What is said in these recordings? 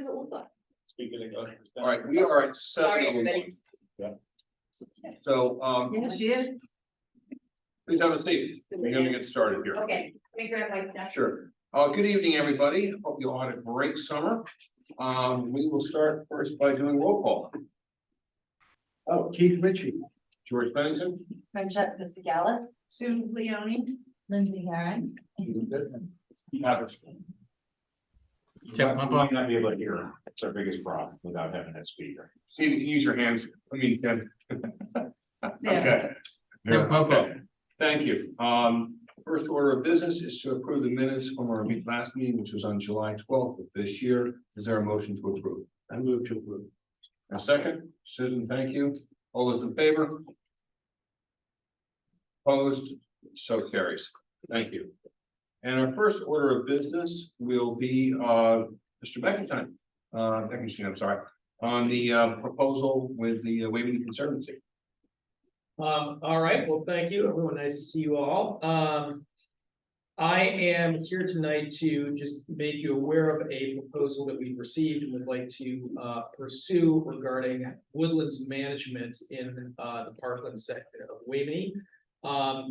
does it look like? All right, we are at Sorry, 7:01. everybody. So, Yes, she is. please have a seat. We're gonna get started here. Okay, let me grab my stuff. Sure. Good evening, everybody. Hope you all had a great summer. We will start first by doing roll call. Oh, Keith Ritchie. George Bennington. Francesca Sigala, Sue Leone. Lindsay Herring. Steve Patterson. Tim You Pumpa. might not be able to hear him. It's our biggest problem without having that speaker. Steve, you can use your hands. I mean, Ken. Okay. Tim Pumpa. Thank you. First order of business is to approve the minutes from our last meeting, which was on July 12th of this year. Is there a motion to approve? I move to approve. A second, Susan, thank you. All those in favor? Opposed, so carries. Thank you. And our first order of business will be Mr. Beckentine, Beckenstein, I'm sorry, on the proposal with the Waveney Conservancy. All right, well, thank you, everyone. Nice to see you all. I am here tonight to just make you aware of a proposal that we've received and would like to pursue regarding woodlands management in the parkland sector of Waveney.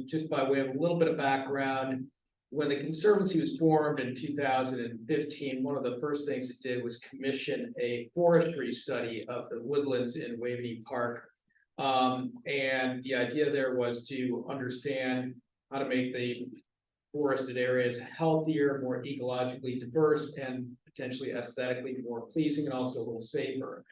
Just by way of a little bit of background, when the Conservancy was formed in 2015, one of the first things it did was commission a forestry study of the woodlands in Waveney Park. And the idea there was to understand how to make the forested areas healthier, more ecologically diverse, and potentially aesthetically more pleasing and also a little safer.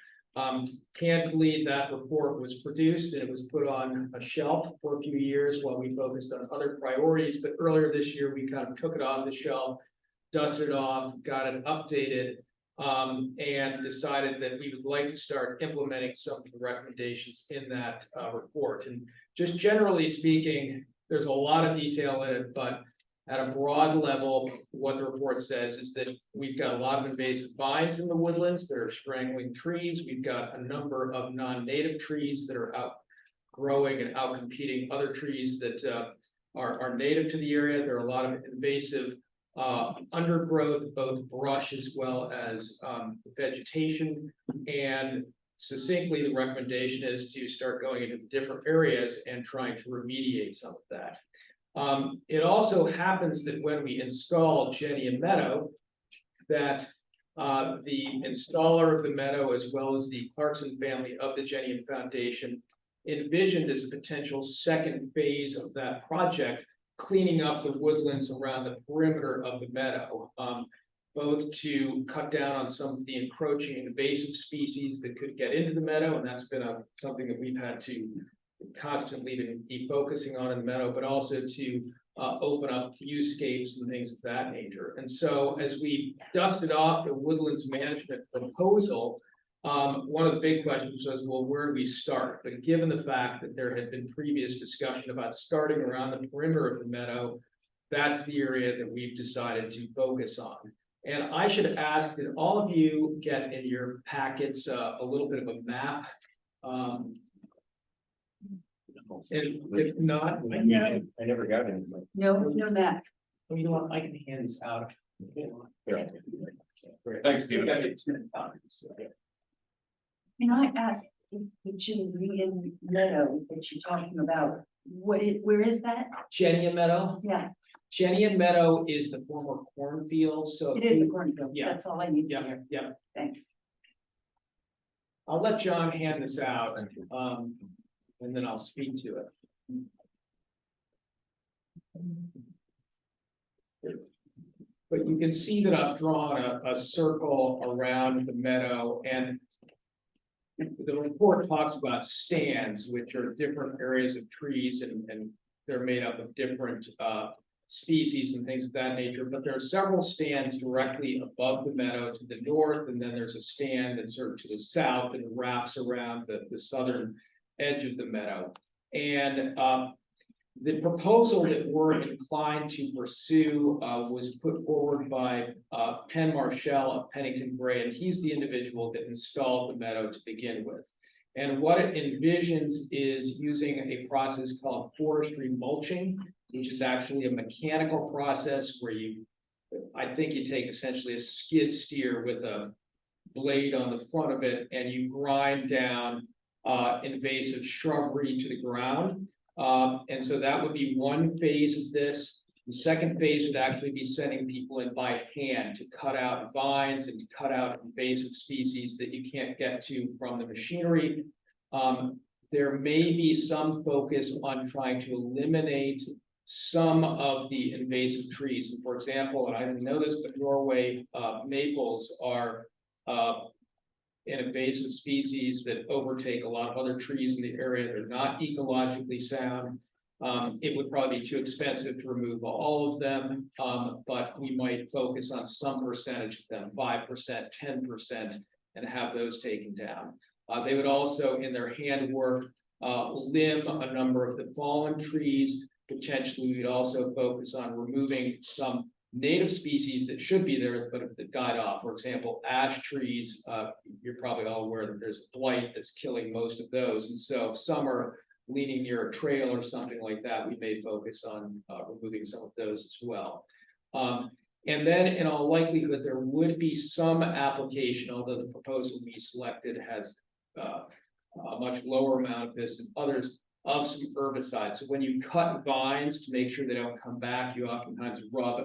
Candidly, that report was produced and it was put on a shelf for a few years while we focused on other priorities. But earlier this year, we kind of took it off the shelf, dusted it off, got it updated, and decided that we would like to start implementing some of the recommendations in that report. And just generally speaking, there's a lot of detail in it, but at a broad level, what the report says is that we've got a lot of invasive vines in the woodlands that are strangling trees. We've got a number of non-native trees that are outgrowing and outcompeting other trees that are native to the area. There are a lot of invasive undergrowth, both brush as well as vegetation. And succinctly, the recommendation is to start going into different areas and trying to remediate some of that. It also happens that when we install Gentian Meadow, that the installer of the meadow, as well as the Clarkson family of the Gentian Foundation, envisioned as a potential second phase of that project, cleaning up the woodlands around the perimeter of the meadow, both to cut down on some of the encroaching invasive species that could get into the meadow, and that's been something that we've had to constantly be focusing on in the meadow, but also to open up viewscapes and things of that nature. And so as we dusted off the woodlands management proposal, one of the big questions was, well, where do we start? But given the fact that there had been previous discussion about starting around the perimeter of the meadow, that's the area that we've decided to focus on. And I should ask that all of you get in your packets a little bit of a map. And if not, I never got any. No map. you know what, I can hand this out. Thanks, Steve. Can I ask, the Gentian Meadow that you're talking about, where is that? Gentian Meadow. Yeah, Gentian Meadow is the former cornfield, so. it is the cornfield. Yeah. That's all I need to Yeah, know. yeah. Thanks. I'll let John hand this out, and then I'll speak to it. But you can see that I've drawn a circle around the meadow, and the report talks about stands, which are different areas of trees, and they're made up of different species and things of that nature. But there are several stands directly above the meadow to the north, and then there's a stand that's sort of to the south and wraps around the southern edge of the meadow. And the proposal that we're inclined to pursue was put forward by Penn Marshall of Pennington Gray, and he's the individual that installed the meadow to begin with. And what it envisions is using a process called forestry mulching, which is actually a mechanical process where I think you take essentially a skid steer with a blade on the front of it and you grind down invasive shrubbery to the ground. And so that would be one phase of this. The second phase would actually be sending people in by hand to cut out vines and to cut out invasive species that you can't get to from the machinery. There may be some focus on trying to eliminate some of the invasive trees. And for example, and I didn't know this, but Norway maples are an invasive species that overtake a lot of other trees in the area. They're not ecologically sound. It would probably be too expensive to remove all of them, but we might focus on some percentage of them, 5%, 10%, and have those taken down. They would also, in their handwork, limb a number of the fallen trees. Potentially, we'd also focus on removing some native species that should be there, but have died off. For example, ash trees, you're probably all aware that there's blight that's killing most of those. And so if some are leaning near a trail or something like that, we may focus on removing some of those as well. And then in all likelihood, there would be some application, although the proposal we selected has a much lower amount of this than others, of some herbicides. So when you cut vines to make sure they don't come back, you oftentimes rub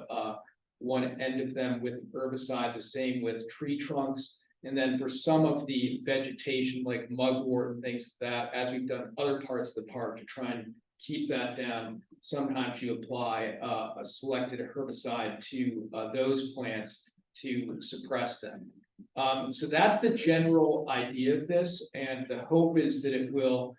one end of them with herbicide, the same with tree trunks. And then for some of the vegetation like mugwort and things like that, as we've done other parts of the park to try and keep that down, sometimes you apply a selected herbicide to those plants to suppress them. So that's the general idea of this, and the hope is that it will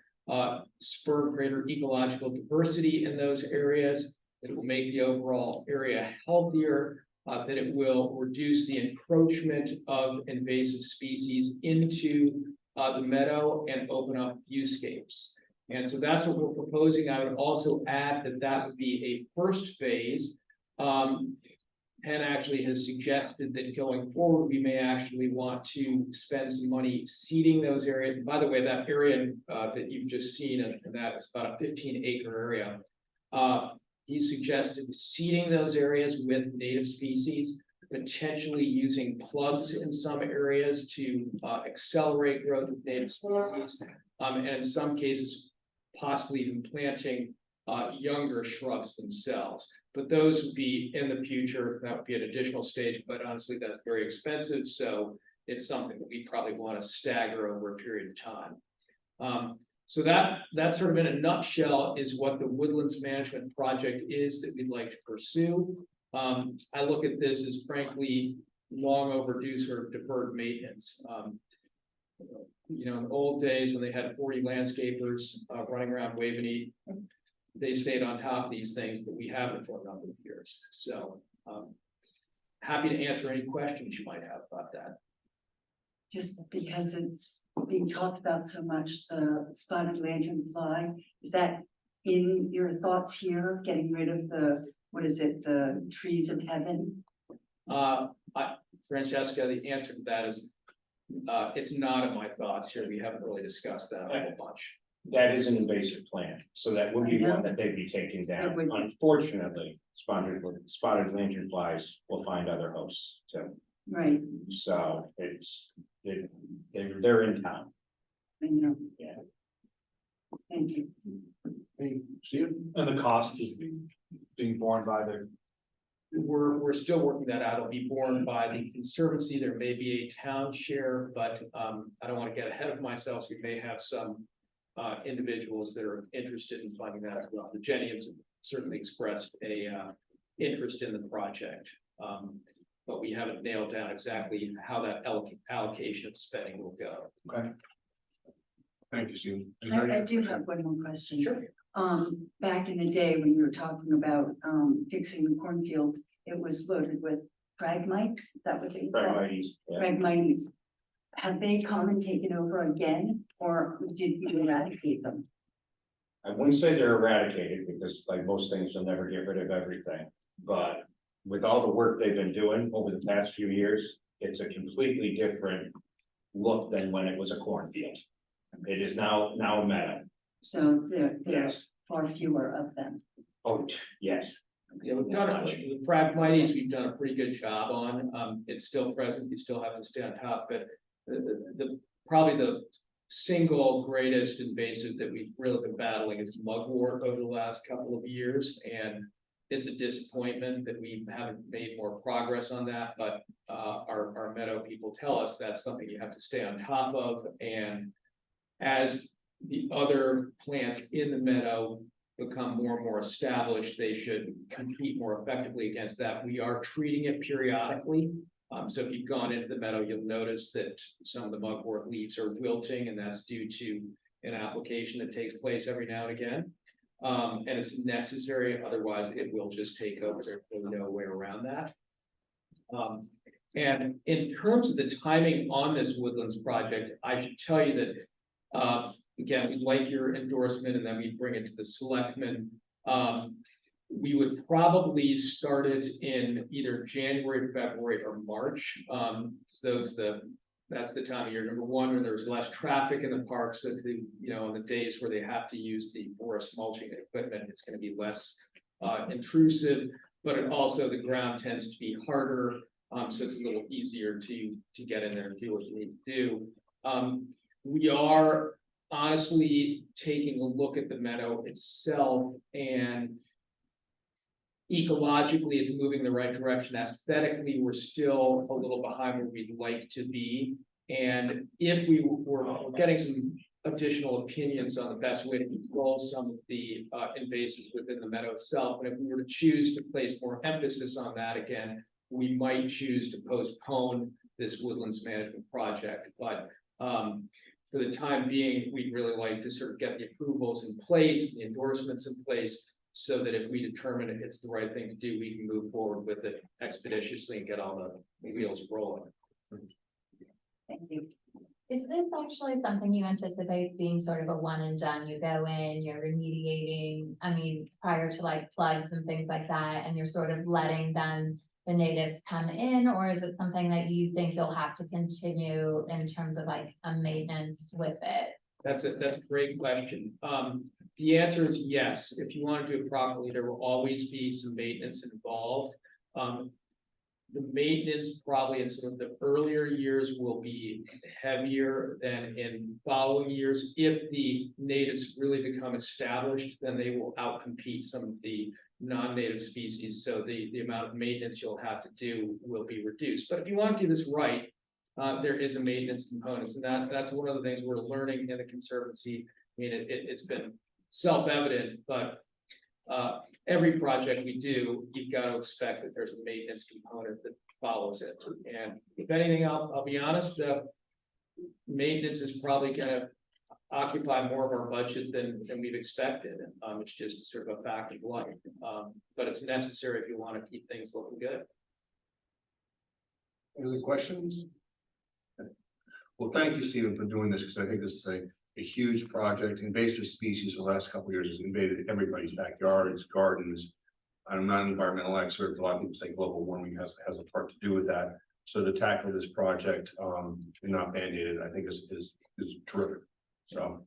spur greater ecological diversity in those areas, that it will make the overall area healthier, that it will reduce the encroachment of invasive species into the meadow and open up viewscapes. And so that's what we're proposing. I would also add that that would be a first phase. Penn actually has suggested that going forward, we may actually want to spend some money seeding those areas. And by the way, that area that you've just seen, and that is about a 15-acre area. He suggested seeding those areas with native species, potentially using plugs in some areas to accelerate growth of native species, and in some cases, possibly even planting younger shrubs themselves. But those would be in the future. That would be an additional stage, but honestly, that's very expensive. So it's something that we probably want to stagger over a period of time. So that sort of in a nutshell is what the Woodlands Management Project is that we'd like to pursue. I look at this as frankly long overdue sort of deferred maintenance. You know, in the old days when they had 40 landscapers running around Waveney, they stayed on top of these things, but we haven't for a number of years. So happy to answer any questions you might have about that. Just because it's being talked about so much, the spotted lanternfly, is that in your thoughts here, getting rid of the, what is it, the trees of heaven? Francesca, the answer to that is it's not in my thoughts here. We haven't really discussed that a whole bunch. That is an invasive plant, so that would be I know. one that they'd be taking down. It would. Unfortunately, spotted lanternflies will find other hosts too. Right, So they're in town. I know. Yeah. Thank you. Hey, Steve? And the cost is being borne by the, We're still working that out. It'll be borne by the Conservancy. There may be a town share, but I don't want to get ahead of myself. So we may have some individuals that are interested in funding that as well. The Jennians certainly expressed a interest in the project, but we haven't nailed down exactly how that allocation of spending will go. Okay. Thank you, Steve. I do have one more question. Sure. Back in the day when you were talking about fixing the cornfield, it was loaded with phragmites, is that what they call it? Phragmites, yeah. Phragmites. Have they come and taken over again, or did you eradicate them? I wouldn't say they're eradicated because like most things, you'll never get rid of everything. But with all the work they've been doing over the past few years, it's a completely different look than when it was a cornfield. It is now a meadow. So there are Yes. far fewer of them. Oh, yes. Yeah, we've done it, with Phragmites, we've done a pretty good job on, it's still present, you still have to stay on top, but probably the single greatest invasive that we've really been battling is mugwort over the last couple of years, and it's a disappointment that we haven't made more progress on that, but our meadow people tell us that's something you have to stay on top of, and as the other plants in the meadow become more and more established, they should compete more effectively against that. We are treating it periodically. So if you've gone into the meadow, you'll notice that some of the mugwort leaves are wilting, and that's due to an application that takes place every now and again. And it's necessary, otherwise it will just take over. There's really no way around that. And in terms of the timing on this Woodlands project, I should tell you that, again, we'd like your endorsement, and then we bring it to the selectmen. We would probably start it in either January, February, or March. So that's the time of year, number one, when there's less traffic in the parks, at the, on the days where they have to use the forest mulching equipment, it's gonna be less intrusive, but it also, the ground tends to be harder, so it's a little easier to get in there and do what you need to do. We are honestly taking a look at the meadow itself, and ecologically, it's moving in the right direction. Aesthetically, we're still a little behind where we'd like to be. And if we're getting some additional opinions on the best way to control some of the invasives within the meadow itself. And if we were to choose to place more emphasis on that again, we might choose to postpone this woodlands management project. But for the time being, we'd really like to sort of get the approvals in place, the endorsements in place, so that if we determine it's the right thing to do, we can move forward with it expeditiously and get all the wheels rolling. Thank you. Is this actually something you anticipate being sort of a one and done? You go in, you're remediating, I mean, prior to like floods and things like that, and you're sort of letting then the natives come in, or is it something that you think you'll have to continue in terms of like a maintenance with it? That's a great question. The answer is yes. If you want to do it properly, there will always be some maintenance involved. The maintenance probably in some of the earlier years will be heavier than in following years. If the natives really become established, then they will outcompete some of the non-native species. So the amount of maintenance you'll have to do will be reduced. But if you want to do this right, there is a maintenance component, and that's one of the things we're learning in the Conservancy. I mean, it's been self-evident, but every project we do, you've got to expect that there's a maintenance component that follows it. And if anything, I'll be honest, maintenance is probably going to occupy more of our budget than we've expected. It's just sort of a fact of life, but it's necessary if you want to keep things looking good. Any other questions? Well, thank you, Stephen, for doing this, because I think this is a huge project. Invasive species for the last couple of years has invaded everybody's backyards, gardens. I'm not an environmental expert, but a lot of people say global warming has a part to do with that. So to tackle this project and not band-aid it, I think is terrific. So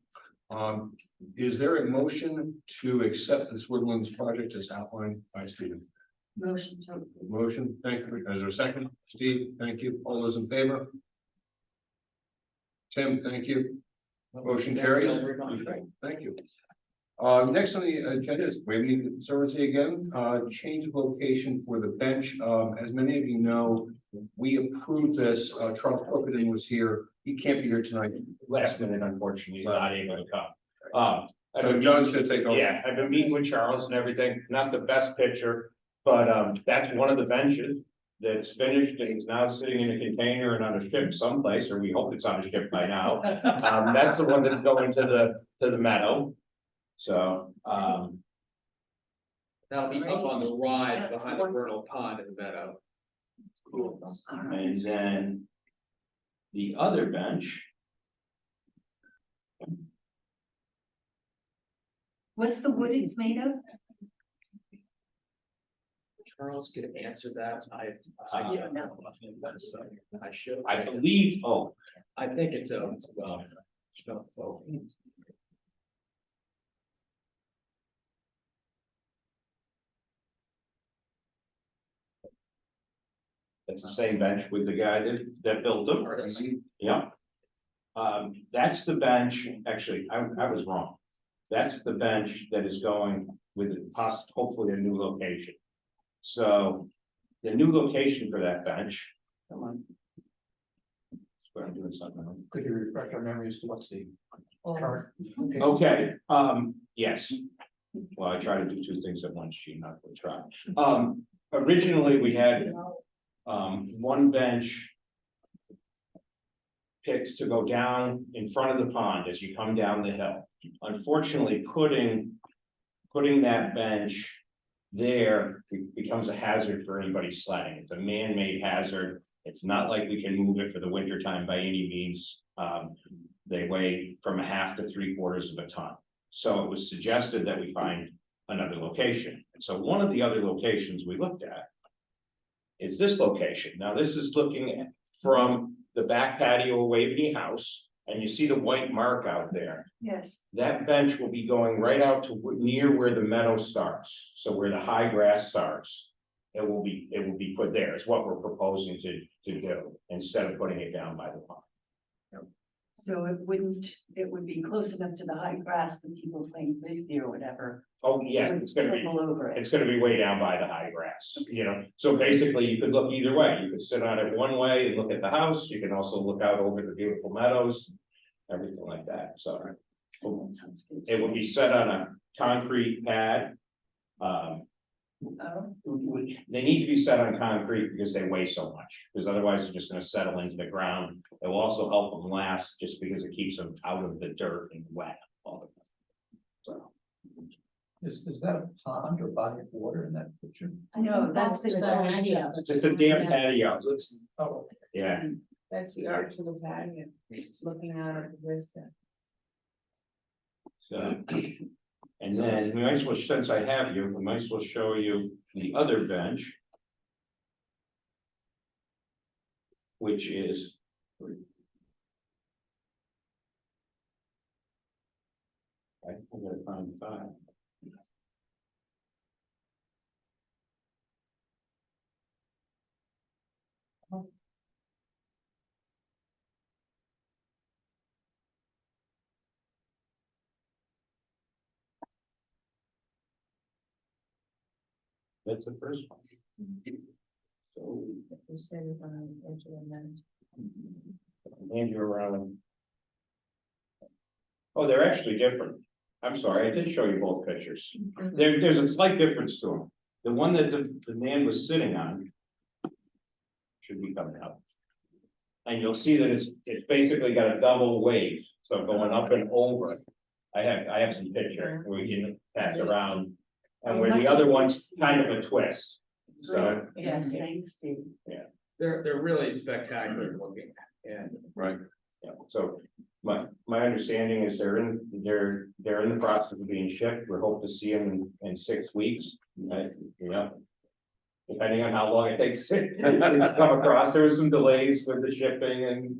is there a motion to accept this woodlands project as outlined by Stephen? Motion to approve. Motion, thank you. Is there a second? Steve, thank you. All those in favor? Tim, thank you. Motion carries. Thank you. Next on the agenda is Waveney Conservancy again, change of location for the bench. As many of you know, we approved this. Charles Crookeden was here. He can't be here tonight. Last minute, unfortunately, he's not able to come. So John's gonna take over. Yeah, I've been meeting with Charles and everything, not the best picture, but that's one of the benches that's finished and is now sitting in a container and on a ship someplace, or we hope it's on a ship by now. That's the one that's going to the meadow. So, That'll be up on the rise behind the vernal pond in the meadow. cool. And then the other bench, What's the wood it's made of? Charles could answer that. I don't know. I should. I believe, I think it's a, well. That's the same bench with the guy that built them. Artist. Yeah. That's the bench, actually, I was wrong. That's the bench that is going with hopefully a new location. So the new location for that bench, come on. But I'm doing something wrong. Could you refresh our memories to what's the Oh, current? Okay, yes. Well, I try to do two things at once, Gene, not to try. Originally, we had, one bench picks to go down in front of the pond as you come down the hill. Unfortunately, putting that bench there becomes a hazard for anybody sledding. It's a man-made hazard. It's not like we can move it for the winter time by any means. They weigh from 1/2 to 3/4 of a ton. So it was suggested that we find another location. And so one of the other locations we looked at is this location. Now, this is looking at from the back patio of Waveney House, and you see the white mark out there. Yes. That bench will be going right out to near where the meadow starts, so where the high grass starts. It will be put there, is what we're proposing to do, instead of putting it down by the pond. So it would be close enough to the high grass that people playing frisbee or whatever. Oh, yes, it's gonna be, All over it. it's gonna be way down by the high grass, you know, so basically you could look either way, you could sit on it one way and look at the house, you can also look out over the beautiful meadows. Everything like that, so That sounds good. it will be set on a concrete pad. Oh, They need to be set on concrete because they weigh so much, because otherwise they're just gonna settle into the ground. It will also help them last, just because it keeps them out of the dirt and wet all the time. So, Is that a pond or body of water in that picture? No, that's the idea. just a damn Yeah. patio, Oh, yeah. That's the arch of the patio, it's looking out at the vista. So, and then we might as well, since I have you, we might as well show you the other bench. Which is. I'm gonna find the file. That's the first one. So, You said it's on the edge of the mountain. hand you around. Oh, they're actually different. I'm sorry, I did show you both pictures. There's a slight difference to them. The one that the man was sitting on. Should be coming up. And you'll see that it's basically got a double wave, so going up and over. I have some picture where we can pass around. And where the other one's kind of a twist. So, Yes, thanks, Steve. They're really spectacular looking, and Right. yeah, so my understanding is they're in the process of being shipped. We hope to see them in 6 weeks. Yeah. Depending on how long it takes to come across, there was some delays with the shipping and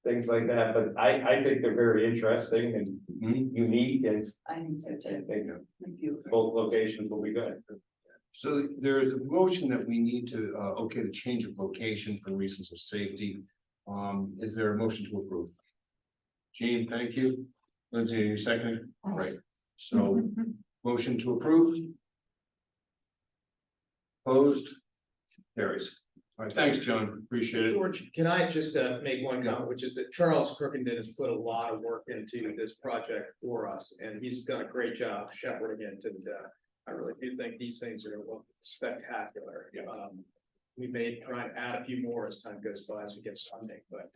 things like that, but I think they're very interesting and unique, and I think so I too. think Thank you. both locations will be good. So there's a motion that we need to, okay, the change of location for reasons of safety. Is there a motion to approve? Gene, thank you. Lindsay, are you seconding? Right. So motion to approve. Opposed? Carries. All right, thanks, John. Appreciate it. George, can I just make one comment, which is that Charles Crookenden has put a lot of work into this project for us, and he's done a great job shepherding it, and I really do think these things are look spectacular. We may try and add a few more as time goes by as we get funding, but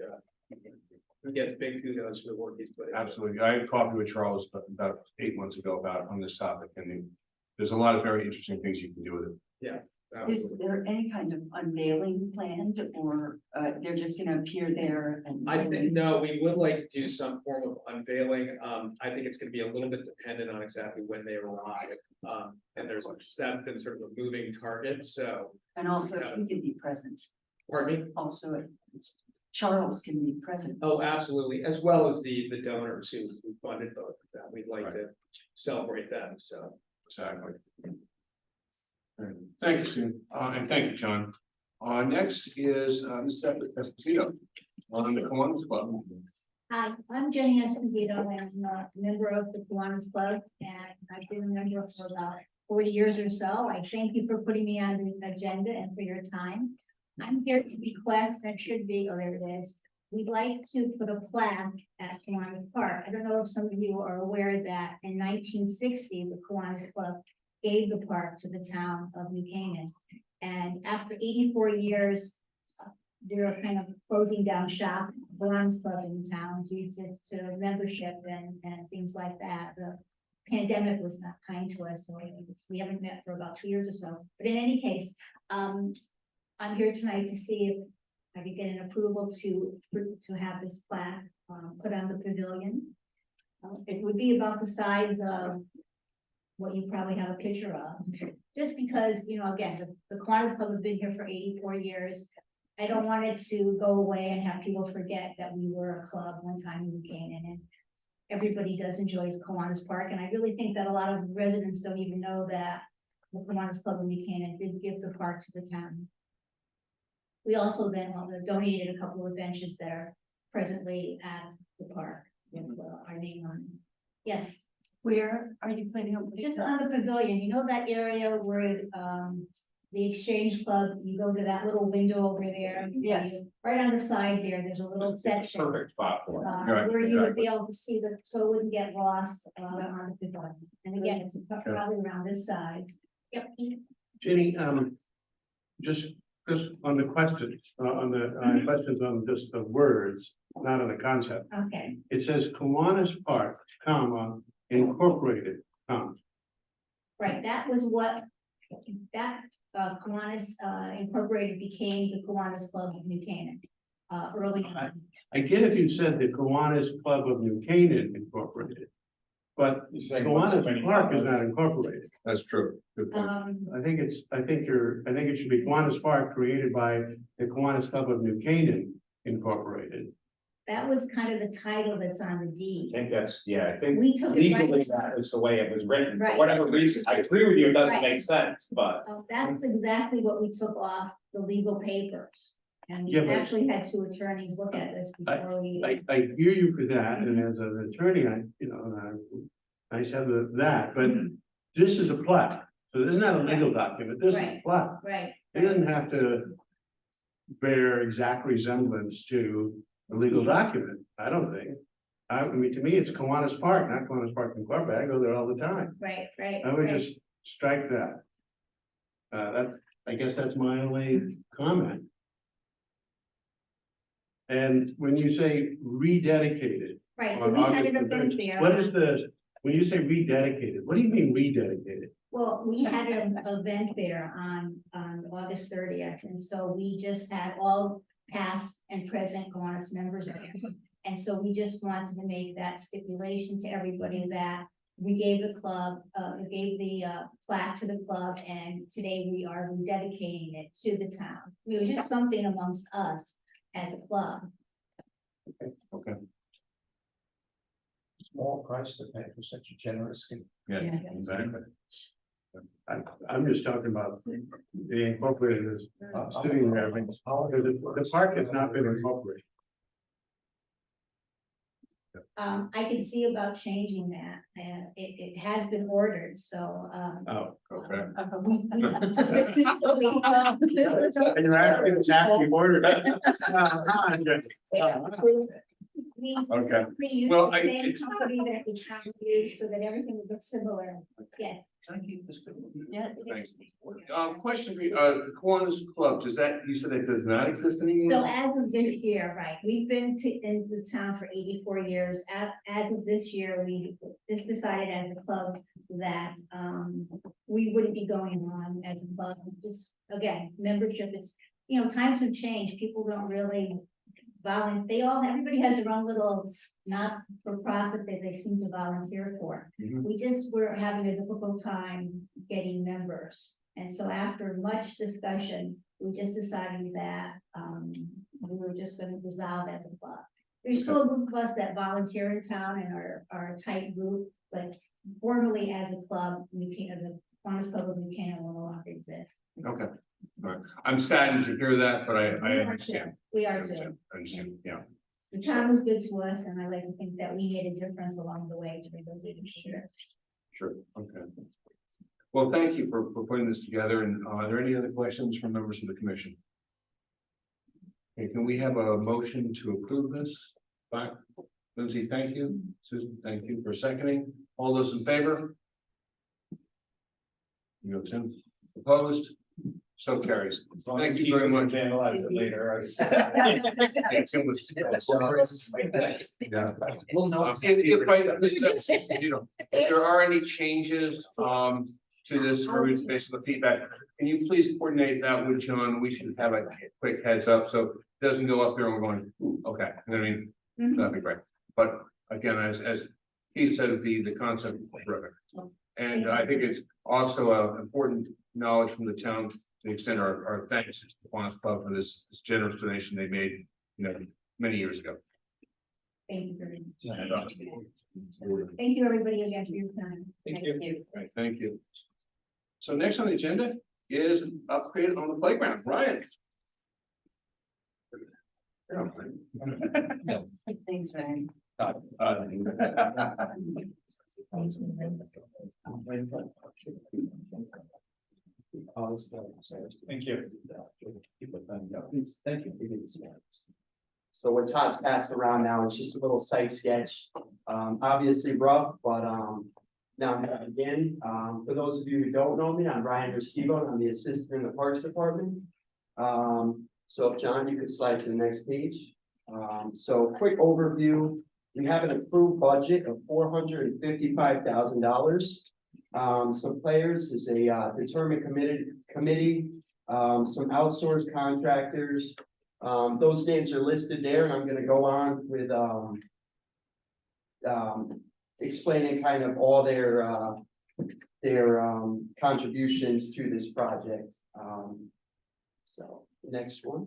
he gets big kudos for the work he's put in. Absolutely. I had coffee with Charles about 8 months ago on this topic, and there's a lot of very interesting things you can do with it. Is there any kind of unveiling planned, or they're just gonna appear there and? I think, no, we would like to do some form of unveiling. I think it's gonna be a little bit dependent on exactly when they arrive. And that's been sort of a moving target, so, And also, he can be present. pardon me? Also, Charles can be present. Oh, absolutely, as well as the donors who funded both of them. We'd like Right. to celebrate them, so. Exactly. All right. Thank you, Sue. And thank you, John. Next is, Ms. Esposito on the Kiwanis Club. Hi, I'm Jenny Esposito, and I'm a member of the Kiwanis Club, and I've been a member for about 40 years or so. I thank you for putting me on the agenda and for your time. I'm here to request, that should be, oh, there it is. We'd like to put a plaque at Kiwanis Park. I don't know if some of you are aware that in 1960, the Kiwanis Club gave the park to the town of New Canaan. And after 84 years, they're kind of closing down shop, Kiwanis Club in town due to membership and things like that. The pandemic was not kind to us, so we haven't met for about 2 years or so. But in any case, I'm here tonight to see if I could get an approval to have this plaque put on the pavilion. It would be about the size of what you probably have a picture of, just because, you know, again, the Kiwanis Club have been here for 84 years. I don't want it to go away and have people forget that we were a club one time in New Canaan, and everybody does enjoy Kiwanis Park. And I really think that a lot of residents don't even know that the Kiwanis Club in New Canaan did give the park to the town. We also then donated a couple of benches that are presently at the park with our name on it. Yes, Where are you planning on? putting just that? on the pavilion, you know that area where the Exchange Club, you go to that little window over there. Yes. Right on the side there, there's a little section Perfect spot for it. Right, where you would exactly. be able to see so it wouldn't get lost on the pavilion. And again, it's probably around this size. Yep. Jenny, just on the questions, questions on just the words, not on the concept. Okay, It says Kiwanis Park, comma, Incorporated, comma. right, that was what, that Kiwanis Incorporated became the Kiwanis Club of New Canaan early on. I get if you said the Kiwanis Club of New Canaan Incorporated, but Kiwanis Park is not incorporated. That's true. Good point. I think it should be Kiwanis Park created by the Kiwanis Club of New Canaan Incorporated. That was kind of the title that's on the I deed. think that's, yeah, I think We took it right. legally that is the way it was written. For Right. whatever reason, I agree with you, it doesn't Right. make sense, but That's exactly what we took off the legal papers. And we Yeah, but- actually had two attorneys look at this before we. I hear you for that, and as an attorney, I said that, but this is a plat, so this is not a legal document, this is a Right. plat. Right. It doesn't have to bear exact resemblance to a legal document, I don't think. I mean, to me, it's Kiwanis Park, not Kiwanis Park Incorporated, I go there all the time. Right, right. I would right. just strike that. I guess that's my only comment. And when you say rededicated. Right, so on we had August an the event 1st, there. What is when you say rededicated, what do you mean rededicated? Well, we had an event there on August 30th, and so we just had all past and present Kiwanis members there. And so we just wanted to make that stipulation to everybody that we gave the club, we gave the plaque to the club, and today we are rededicating it to the town. It was just something amongst us as a club. Okay, Small price to pay for such a generous gift. yeah, Yeah. exactly. I'm just talking about the incorporated as sitting there, because the park has not been incorporated. I can see about changing that, and it has been ordered, so. Oh, okay. Specifically, And you're asking exactly ordered. Okay. We use Well, the I- same it's- company that we try to use so that everything would look similar. Yes, Yeah. Thanks. Question, Kiwanis Club, does that, you said that does not exist anymore? so as of this year, right, we've been in the town for 84 years. As of this year, we just decided as a club that we wouldn't be going on as a club. Just, again, membership is, times have changed. People don't really everybody has their own little not-for-profit that they seem to volunteer for. Mhm. We just were having a difficult time getting members. And so after much discussion, we just decided that we were just gonna dissolve as a club. There's still a group of us that volunteer in town and are a tight group, but formally as a club, the Kiwanis Club of New Canaan will no longer exist. Okay, I'm saddened to hear that, but I understand. We I are too. understand, I understand, yeah. The town was good to us, and I like to think that we made a difference along the way to relocate it here. Sure, okay. Well, thank you for putting this together, and are there any other questions from members of the commission? Okay, can we have a motion to approve this? Fine. Lindsay, thank you. Susan, thank you for seconding. All those in favor? You know, Tim, opposed? So carries. Thank you very much. Vandalize it later. Yeah, Tim was- Yeah. Well, no. If there are any changes, to this, or based on the feedback, can you please coordinate that with John? We should have a quick heads up, so it doesn't go up there and we're going, "Ooh, okay, you know what I mean, that'd be great. But again, as he said, the concept is terrific. And I think it's also important knowledge from the town to extend our thanks to the Kiwanis Club for this generous donation they made, many years ago. Thank you very much. And, Thank you, everybody, again, for your time. Thank you. right, thank you. So next on the agenda is an upgrade on the playground, Ryan. Thanks, Ryan. Thank you. Thank you. So what Todd's passed around now is just a little site sketch, obviously rough, but, now I'm gonna begin. For those of you who don't know me, I'm Brian Restivo, and I'm the assistant in the Parks Department. So if John, you could slide to the next page. So quick overview, we have an approved budget of $455,000. Some players is a determined committee, some outsourced contractors. Those names are listed there, and I'm gonna go on with explaining kind of all their contributions to this project. So next one.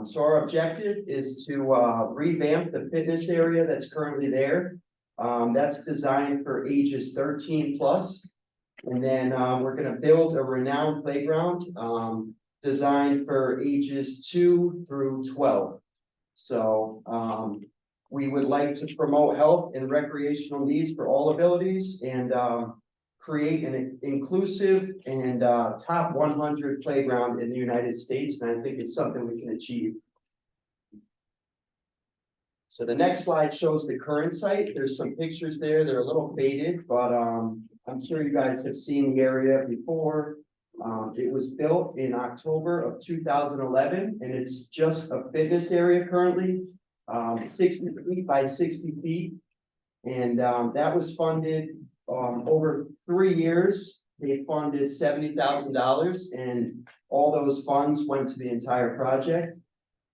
So our objective is to revamp the fitness area that's currently there. That's designed for ages 13 plus. And then we're gonna build a renowned playground designed for ages 2 through 12. So we would like to promote health and recreational needs for all abilities and create an inclusive and top 100 playground in the United States. And I think it's something we can achieve. So the next slide shows the current site. There's some pictures there. They're a little faded, but I'm sure you guys have seen the area before. It was built in October of 2011, and it's just a fitness area currently, 60 feet by 60 feet. And that was funded over 3 years. They funded $70,000, and all those funds went to the entire project.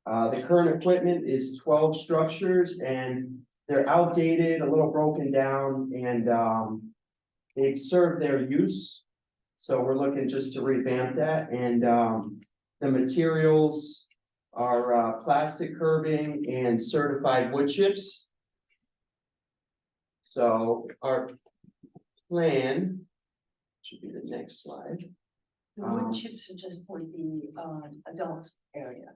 The current equipment is 12 structures, and they're outdated, a little broken down, and they've served their use. So we're looking just to revamp that, and the materials are plastic curbing and certified wood chips. So our plan should be the next slide. The wood chips are just for the adult area.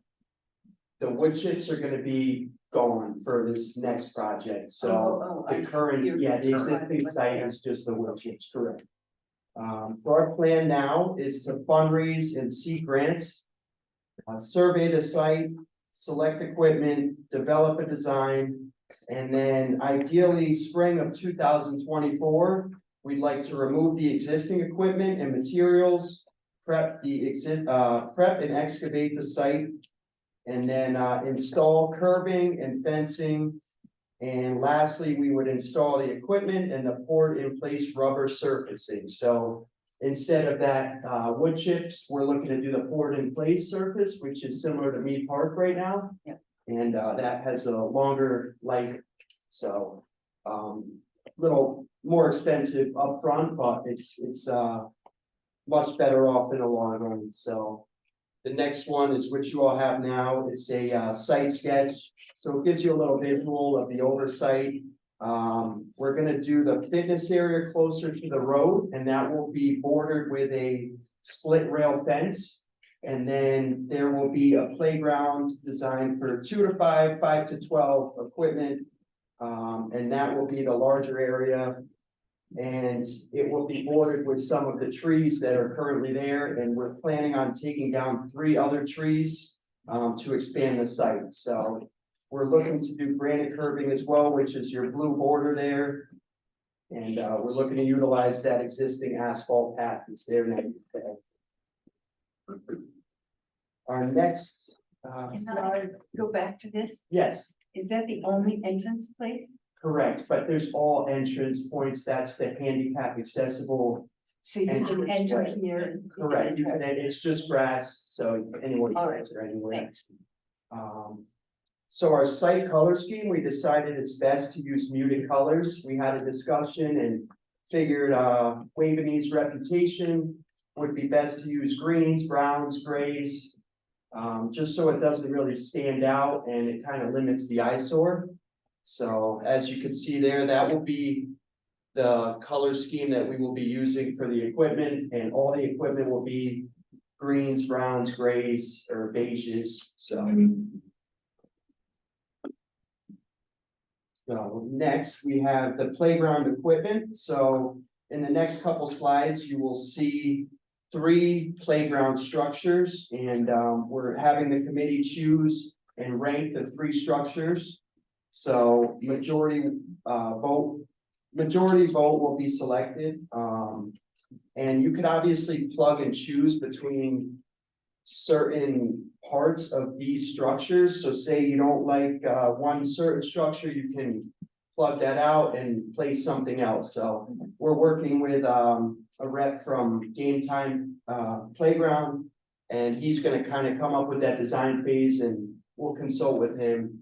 The wood chips are gonna be gone for this next project, so I the see. current, yeah, the existing site is just the wood chips, correct. So our plan now is to fundraise and seek grants. Survey the site, select equipment, develop a design, and then ideally spring of 2024. We'd like to remove the existing equipment and materials, prep and excavate the site. And then install curbing and fencing. And lastly, we would install the equipment and the poured in place rubber surfacing. So instead of that wood chips, we're looking to do the poured in place surface, which is similar to Mead Park right now. Yep. And that has a longer life. So little more expensive upfront, but it's much better off in the long run. So the next one is what you all have now. It's a site sketch. So it gives you a little visual of the oversight. We're gonna do the fitness area closer to the road, and that will be bordered with a split rail fence. And then there will be a playground designed for 2 to 5, 5 to 12 equipment. And that will be the larger area. And it will be bordered with some of the trees that are currently there, and we're planning on taking down 3 other trees to expand the site. So we're looking to do granite curbing as well, which is your blue border there. And we're looking to utilize that existing asphalt path that's there now. Our next, Can I go back to this? yes. Is that the only entrance place? Correct, but there's all entrance points, that's the handicap accessible. So you can Entrance enter way. here. Correct, and it's just grass, so anyone All can right, enter anywhere. Thanks. So our site color scheme, we decided it's best to use muted colors. We had a discussion and figured, Waveney's reputation would be best to use greens, browns, grays. Just so it doesn't really stand out and it kind of limits the eyesore. So as you can see there, that will be the color scheme that we will be using for the equipment, and all the equipment will be greens, browns, grays, or beiges, so. So next, we have the playground equipment. So in the next couple slides, you will see 3 playground structures, and we're having the committee choose and rank the 3 structures. So majority vote will be selected. And you could obviously plug and choose between certain parts of these structures. So say you don't like one certain structure, you can plug that out and place something else. So we're working with a rep from Game Time Playground, and he's gonna kind of come up with that design phase, and we'll consult with him.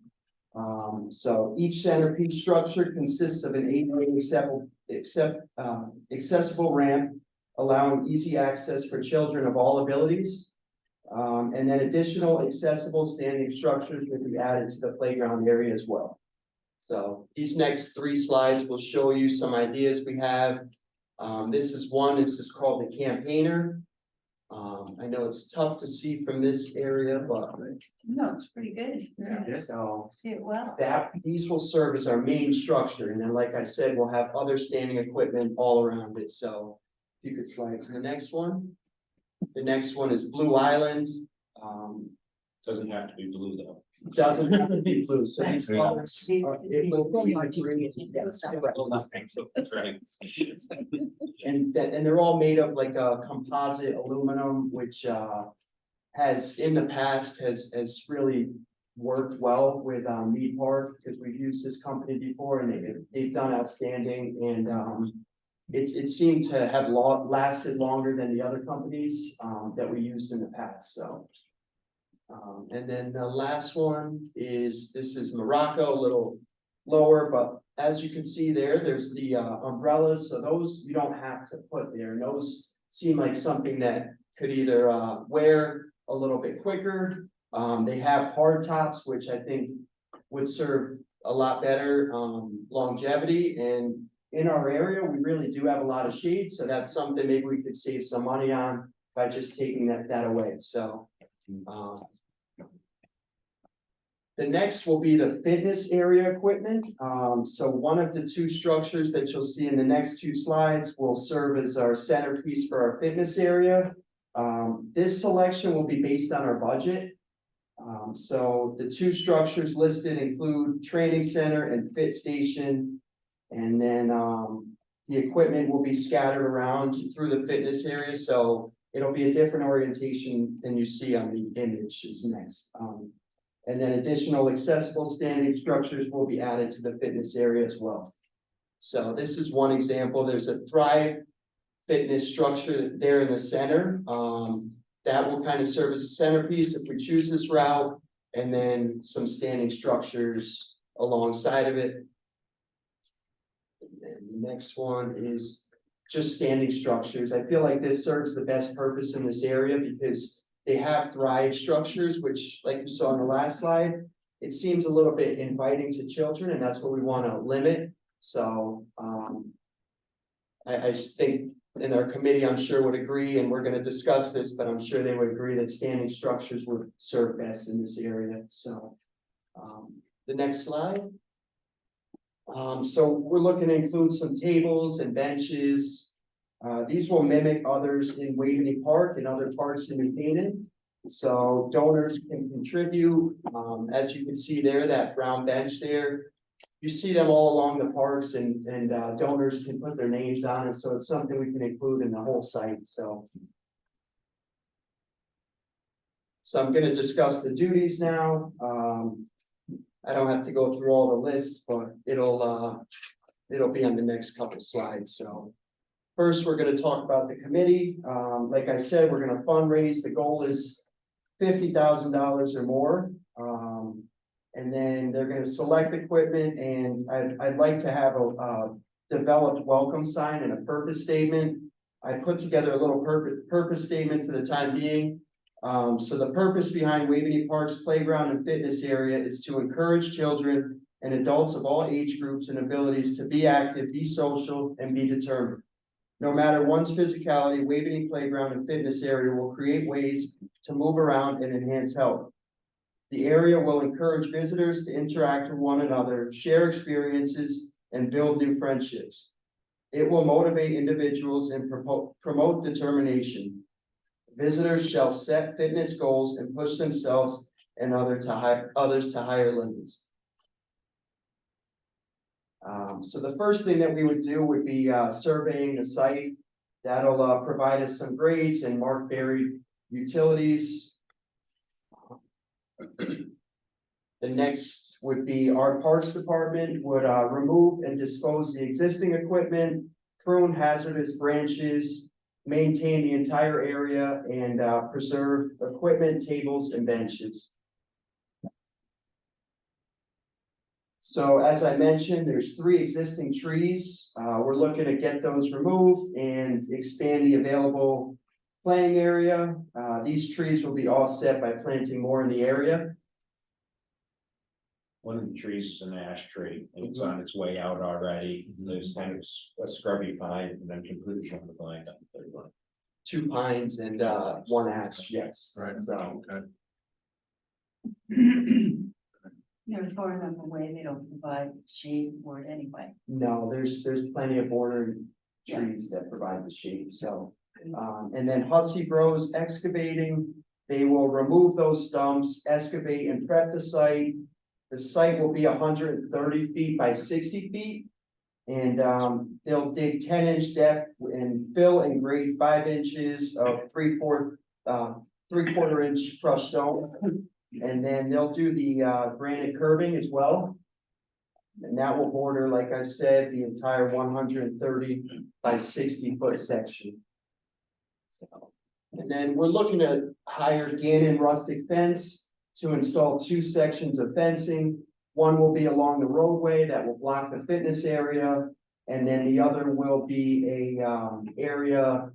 So each centerpiece structure consists of an ADA accessible ramp, allowing easy access for children of all abilities. And then additional accessible standing structures will be added to the playground area as well. So these next 3 slides will show you some ideas we have. This is called the Campaigner. I know it's tough to see from this area, but No, it's pretty good. so See it well. these will serve as our main structure, and then like I said, we'll have other standing equipment all around it. So if you could slide to the next one. The next one is Blue Island. Doesn't have to be blue though. Doesn't have to be blue, so these colors, it will be green. Yes, correct. That's right. And they're all made of like a composite aluminum, which has in the past has really worked well with Mead Park, because we've used this company before, and they've done outstanding, and it seemed to have lasted longer than the other companies that we used in the past, so. And then the last one is, this is Morocco, a little lower, but as you can see there's the umbrellas, so those you don't have to put there, and those seem like something that could either wear a little bit quicker. They have hard tops, which I think would serve a lot better longevity, and in our area, we really do have a lot of shade, so that's something maybe we could save some money on by just taking that away, so. The next will be the fitness area equipment. So one of the 2 structures that you'll see in the next 2 slides will serve as our centerpiece for our fitness area. This selection will be based on our budget. So the 2 structures listed include training center and fit station. And then the equipment will be scattered around through the fitness area. So it'll be a different orientation than you see on the image is next. And then additional accessible standing structures will be added to the fitness area as well. So this is one example. There's a Thrive fitness structure there in the center. That will kind of serve as a centerpiece if we choose this route, and then some standing structures alongside of it. And the next one is just standing structures. I feel like this serves the best purpose in this area because they have Thrive structures, which, like you saw on the last slide, it seems a little bit inviting to children, and that's what we want to limit. So I think and our committee, I'm sure would agree, and we're gonna discuss this, but I'm sure they would agree that standing structures would serve best in this area, so. The next slide. So we're looking to include some tables and benches. These will mimic others in Waveney Park and other parks in New Canaan. So donors can contribute, as you can see there, that brown bench there. You see them all along the parks and donors can put their names on it, so it's something we can include in the whole site, so. So I'm gonna discuss the duties now. I don't have to go through all the lists, but it'll be on the next couple slides, so. First, we're gonna talk about the committee. Like I said, we're gonna fundraise. The goal is $50,000 or more. And then they're gonna select equipment, and I'd like to have a developed welcome sign and a purpose statement. I put together a little purpose statement for the time being. So the purpose behind Waveney Park's playground and fitness area is to encourage children and adults of all age groups and abilities to be active, be social, and be determined. No matter one's physicality, Waveney Playground and Fitness Area will create ways to move around and enhance health. The area will encourage visitors to interact with one another, share experiences, and build new friendships. It will motivate individuals and promote determination. Visitors shall set fitness goals and push themselves and others to higher limits. So the first thing that we would do would be surveying the site. That'll provide us some grades and mark buried utilities. The next would be our Parks Department would remove and dispose the existing equipment, prune hazardous branches, maintain the entire area, and preserve equipment, tables, and benches. So as I mentioned, there's 3 existing trees. We're looking to get those removed and expand the available playing area. These trees will be offset by planting more in the area. One of the trees is an ash tree, and it's on its way out already. There's kind of a scrubby pine, and then completely on the vine on the third one. 2 pines and 1 ash, yes. Right, So, okay. They're far enough away, they don't provide shade for it anyway. no, there's plenty of bordering trees that provide the shade, so. And then Hussey Bros Excavating, they will remove those stumps, excavate and prep the site. The site will be 130 feet by 60 feet. And they'll dig 10-inch depth and fill and grade 5 inches of 3/4 inch crushed stone. And then they'll do the granite curbing as well. And that will border, like I said, the entire 130 by 60 foot section. So, and then we're looking to hire Gannon Rustic Fence to install 2 sections of fencing. One will be along the roadway that will block the fitness area, and then the other will be a area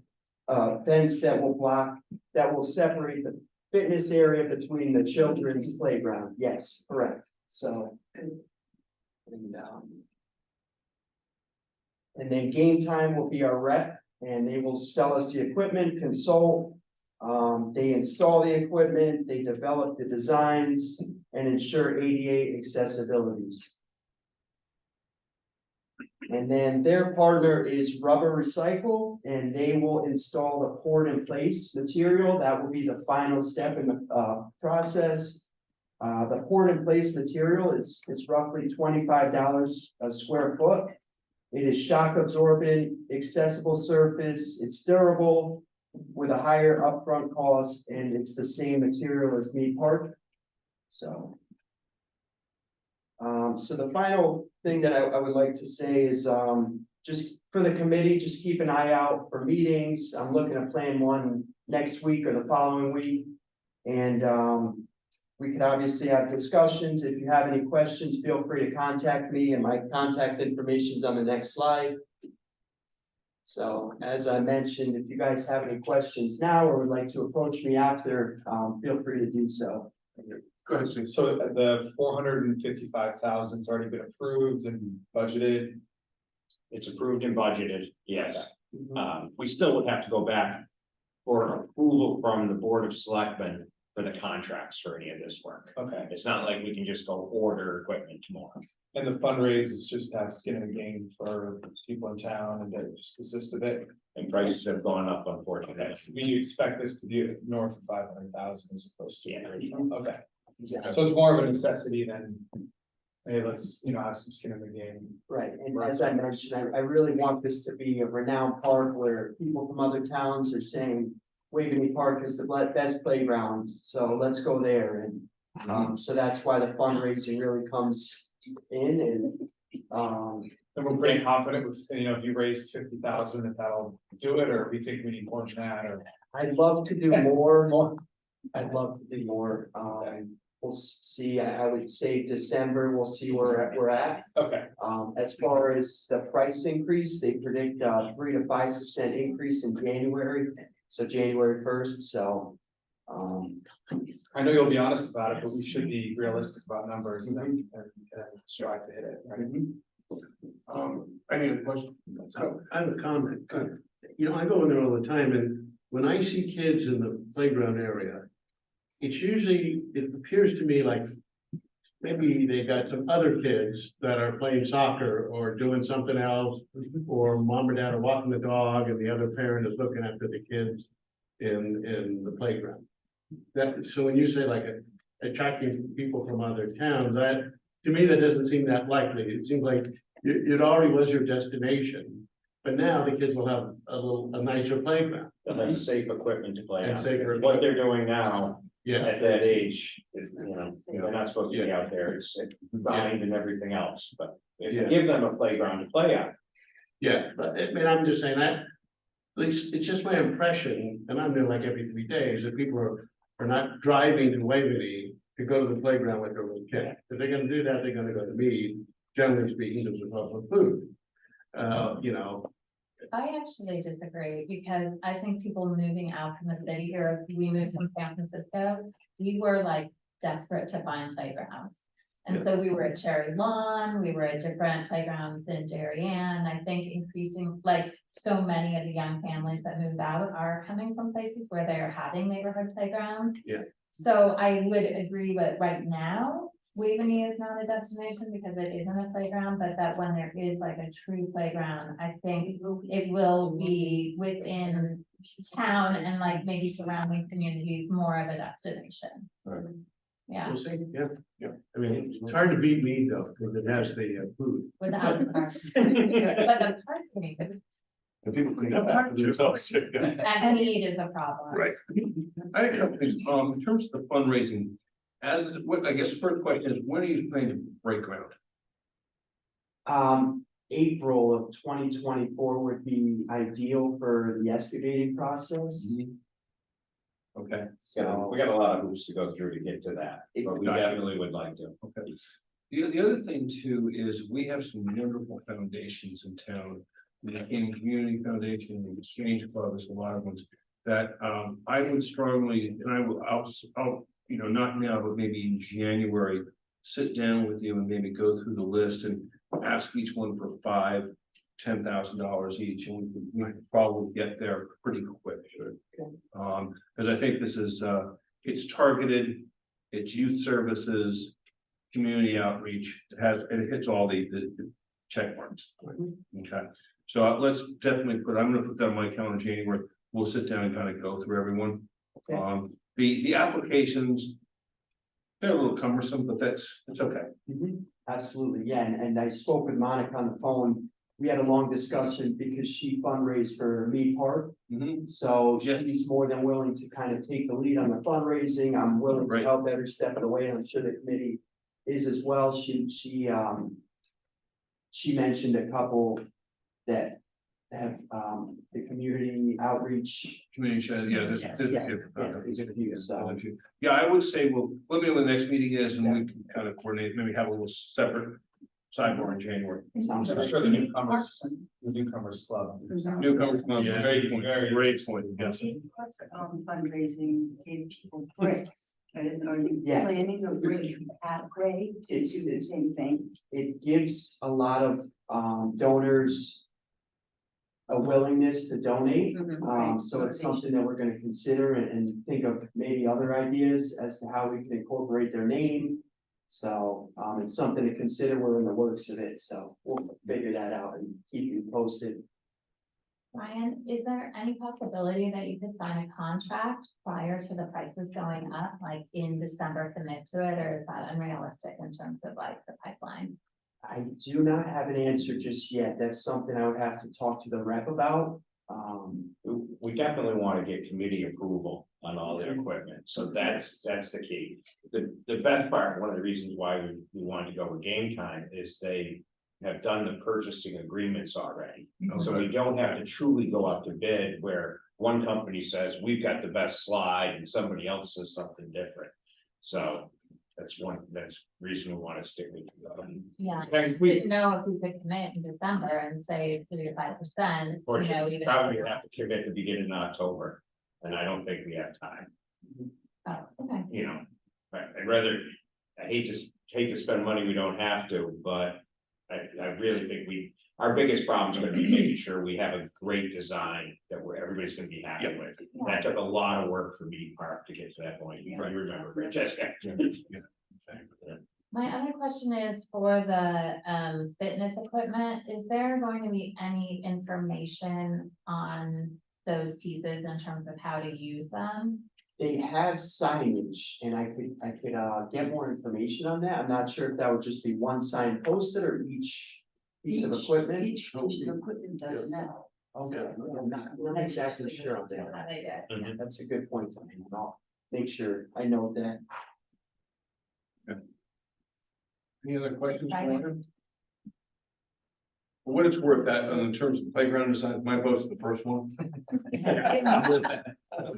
fence that will separate the fitness area between the children's playground. Yes, correct. So, and then Game Time will be our rep, and they will sell us the equipment, consult. They install the equipment, they develop the designs, and ensure ADA accessibilities. And then their partner is Rubber Recycle, and they will install the poured in place material. That will be the final step in the process. The poured in place material is roughly $25 a square foot. It is shock absorbent, accessible surface, it's durable with a higher upfront cost, and it's the same material as Mead Park. So. So the final thing that I would like to say is just for the committee, just keep an eye out for meetings. I'm looking to plan one next week or the following week. And we could obviously have discussions. If you have any questions, feel free to contact me, and my contact information is on the next slide. So as I mentioned, if you guys have any questions now or would like to approach me after, feel free to do so. Go ahead, Steve. So the 455,000's already been approved and budgeted. It's approved and budgeted, yes. We still would have to go back for approval from the Board of Selectmen for the contracts for any of this work. Okay, It's not like we can just go order equipment tomorrow. and the fundraise is just have skin in the game for people in town and to just assist with it. And prices have gone up, unfortunately. I mean, you expect this to be north of 500,000 as opposed to. Yeah. Okay, so it's more of a necessity than, hey, let's, have some skin in the game. Right, and as I mentioned, I really want this to be a renowned park where people from other towns are saying Waveney Park is the best playground, so let's go there, and, so that's why the fundraising really comes in, and, And we're pretty confident with, if you raised 50,000, that that'll do it, or we think we need more than that, or. I'd love to do more. I'd love to do more, we'll see, I would say December, we'll see where we're at. Okay, As far as the price increase, they predict 3 to 5% increase in January, so January 1st, so. I know you'll be honest about it, but we should be realistic about numbers and then strive to hit it, right? I need a question. So I have a comment. I go in there all the time, and when I see kids in the playground area, it appears to me like maybe they got some other kids that are playing soccer or doing something else, or mom or dad are walking the dog and the other parent is looking after the kids in the playground. So when you say like attracting people from other towns, to me, that doesn't seem that likely. It seems like it already was your destination, but now the kids will have a nicer playground. They'll have safe equipment to play And on. safer What they're doing now Yeah, at that age is, they're not supposed to be out there. It's designed and everything else, but if you Yeah. give them a playground to play on. yeah, but I mean, I'm just saying that, at least it's just my impression, and I'm there like every 3 days, that people are not driving to Waverly to go to the playground with their little kid. If they're gonna do that, they're gonna go to Mead, generally speaking, because of public food. I actually disagree, because I think people moving out from the city, or if we moved from San Francisco, we were like desperate to find playgrounds. And so we were at Cherry Lawn, we were at different playgrounds in Darien. I think increasing, like, so many of the young families that move out are coming from places where they're having neighborhood playgrounds. Yeah. So I would agree that right now, Waveney is not a destination because it isn't a playground, but that when there is like a true playground, I think it will be within town and like maybe surrounding communities more of a destination. Right. Yeah, We'll see, yeah. I mean, it's hard to beat Mead though, because it has the food. without the park. But the parking, And people clean up after themselves. that need is a problem. Right. I have a couple things, in terms of the fundraising, I guess first question is, when are you planning to break ground? April of 2024 would be ideal for the excavating process. Okay, So we got a lot of hoops to go through to get to that, but we Gotcha. definitely would like to. okay. The other thing too is we have some wonderful foundations in town. In Community Foundation, and Exchange Club, there's a lot of ones that I would strongly, and I'll, not now, but maybe in January, sit down with you and maybe go through the list and ask each one for $5,000-10,000 each, and we could probably get there pretty quick. Because I think this is, it's targeted, it's youth services, community outreach, and it hits all the check marks. Okay, so let's definitely I'm gonna put that on my calendar in January. We'll sit down and kind of go through everyone. Okay. The applications, they're a little cumbersome, but it's okay. Absolutely, yeah, and I spoke with Monica on the phone. We had a long discussion because she fundraised for Mead Park. So Yeah. she's more than willing to kind of take the lead on the fundraising. I'm willing to Right. help every step of the way. I'm sure the committee is as well. She mentioned a couple that have the community outreach. Community shed, yeah, there's. Yeah, there's there's a few, so. Yeah, I would say, well, let me know when the next meeting is and we can kind of coordinate, maybe have a little separate sidebar in January. Sounds I'm great. sure the newcomers club. Newcomers, Yeah. great point, great point, yes. Fundraisings, gave people bricks, are you Yes. planning to bring pathway to do the It's- same thing? It gives a lot of donors a willingness to donate. Mhm. So it's something that we're gonna consider and think of maybe other ideas as to how we can incorporate their name. So, it's something to consider. We're in the works of it, so we'll figure that out and keep you posted. Ryan, is there any possibility that you could sign a contract prior to the prices going up, like in December, commit to it, or is that unrealistic in terms of like the pipeline? I do not have an answer just yet. That's something I would have to talk to the rep about. We definitely want to get committee approval on all their equipment, so that's the key. The best part, one of the reasons why we wanted to go with Game Time is they have done the purchasing agreements already. So we don't have to truly go out to bid where one company says, we've got the best slide and somebody else says something different. So that's reason we want to stick with. Yeah, I Thanks, just we- didn't know if we could commit in December and say 3 to 5%, you Or know, even. probably have to commit at the beginning of October, and I don't think we have time, Oh, okay. you know. But I'd rather, I hate to spend money we don't have to, but I really think our biggest problem is gonna be making sure we have a great design that everybody's gonna be happy with. That took a lot of work for Meeting Park to get to that point. You remember, Francesca. My other question is for the fitness equipment, is there going to be any information on those pieces in terms of how to use them? They have signage and I could get more information on that. I'm not sure if that would just be one sign posted or each piece of equipment. Each piece of equipment does now. Okay, I'm not exactly sure on that. How they do it. That's a good point. I'll make sure I know that. Any other questions? for Right. Ryan? For what it's worth, that in terms of playground design, my vote's the first one. Right, yeah, It's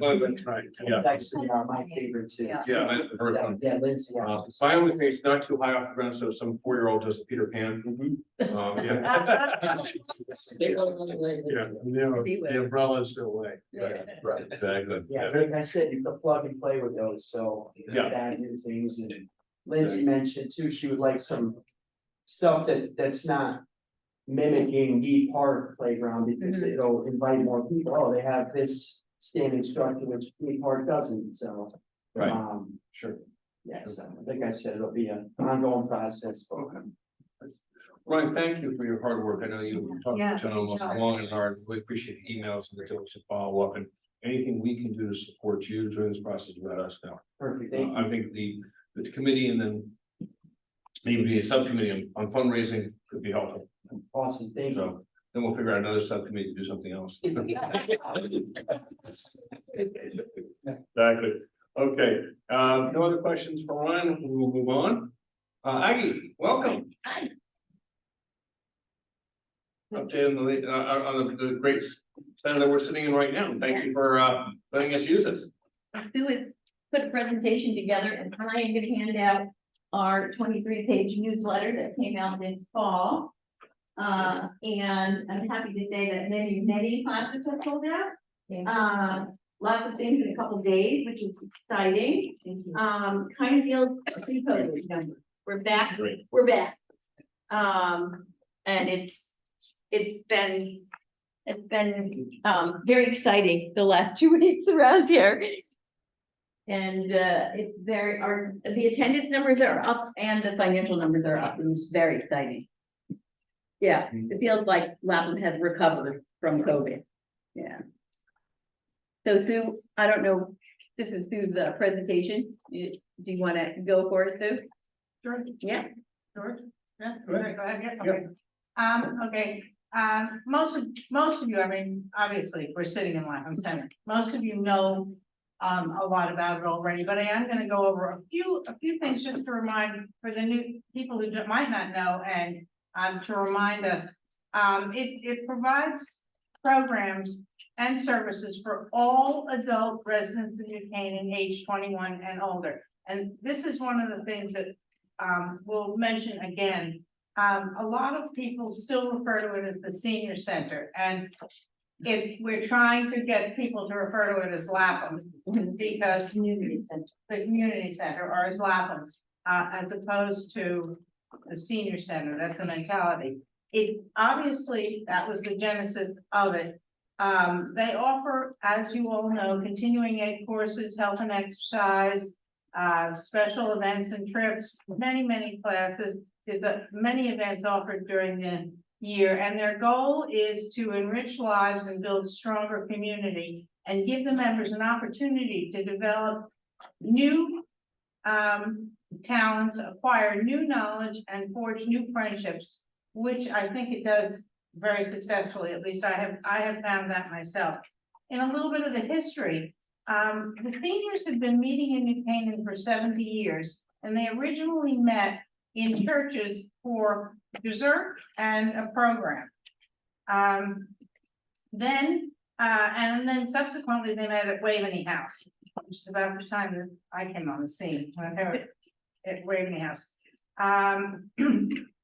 actually my favorite too. Yeah. yeah, that's the first one. Yeah, Lindsay. I only think it's not too high off the ground, so some 4-year-old does a Peter Pan. Yeah. Yeah, The umbrella's still away. Right, exactly. Yeah, like I said, you can plug and play with those, so. Yeah. Add new things and Lindsay mentioned too, she would like some stuff that's not mimicking the park playground because it'll invite more people. Oh, they have this standing structure which the park doesn't, so. Right, Sure. Yeah, so like I said, it'll be an ongoing process. But Ryan, thank you for your hard work. I know you talked Yeah, to John good almost job. long and hard. We appreciate the emails and the diligent follow up and anything we can do to support you during this process, let us know. perfect, thank you. I think the committee and then maybe a subcommittee on fundraising could be helpful. Awesome, thank you. So then we'll figure out another subcommittee to do something else. Exactly. Okay, no other questions for Ryan. We will move on. Aggie, welcome. Hi. Update on the great center that we're sitting in right now. Thank you for letting us use this. Sue has put a presentation together and I am gonna hand out our 23-page newsletter that came out this fall. And I'm happy to say that many concepts have pulled out. Lots of things in a couple days, which is exciting. Kind of feels pre-COVID number. We're back, Great. we're back. And it's been very exciting the last 2 weeks around here. And it's the attendance numbers are up and the financial numbers are up, and it's very exciting. Yeah, it feels like Lapham has recovered from COVID. Yeah. So Sue, I don't know, this is Sue's presentation. Do you want to go for it, Sue? Sure. Yeah. Sure. Yeah, Go ahead. go ahead, yeah, okay. Most of you, I mean, obviously, we're sitting in Lapham Center. Most of you know a lot about it already, but I am gonna go over a few things just to remind for the new people who might not know and to remind us. It provides programs and services for all adult residents of New Canaan age 21 and older. And this is one of the things that we'll mention again. A lot of people still refer to it as the senior center, and if we're trying to get people to refer to it as Lapham, because Community center. the community center or as Lapham, as opposed to the senior center, that's a mentality. it, obviously, that was the genesis of it. They offer, as you all know, continuing ed courses, health and exercise, special events and trips, many classes. There's many events offered during the year, and their goal is to enrich lives and build stronger community and give the members an opportunity to develop new talents, acquire new knowledge, and forge new friendships, which I think it does very successfully. At least I have found that myself. In a little bit of the history, the seniors have been meeting in New Canaan for 70 years, and they originally met in churches for dessert and a program. Then subsequently they met at Waveney House, which is about the time that I came on the scene, when I was at Waveney House.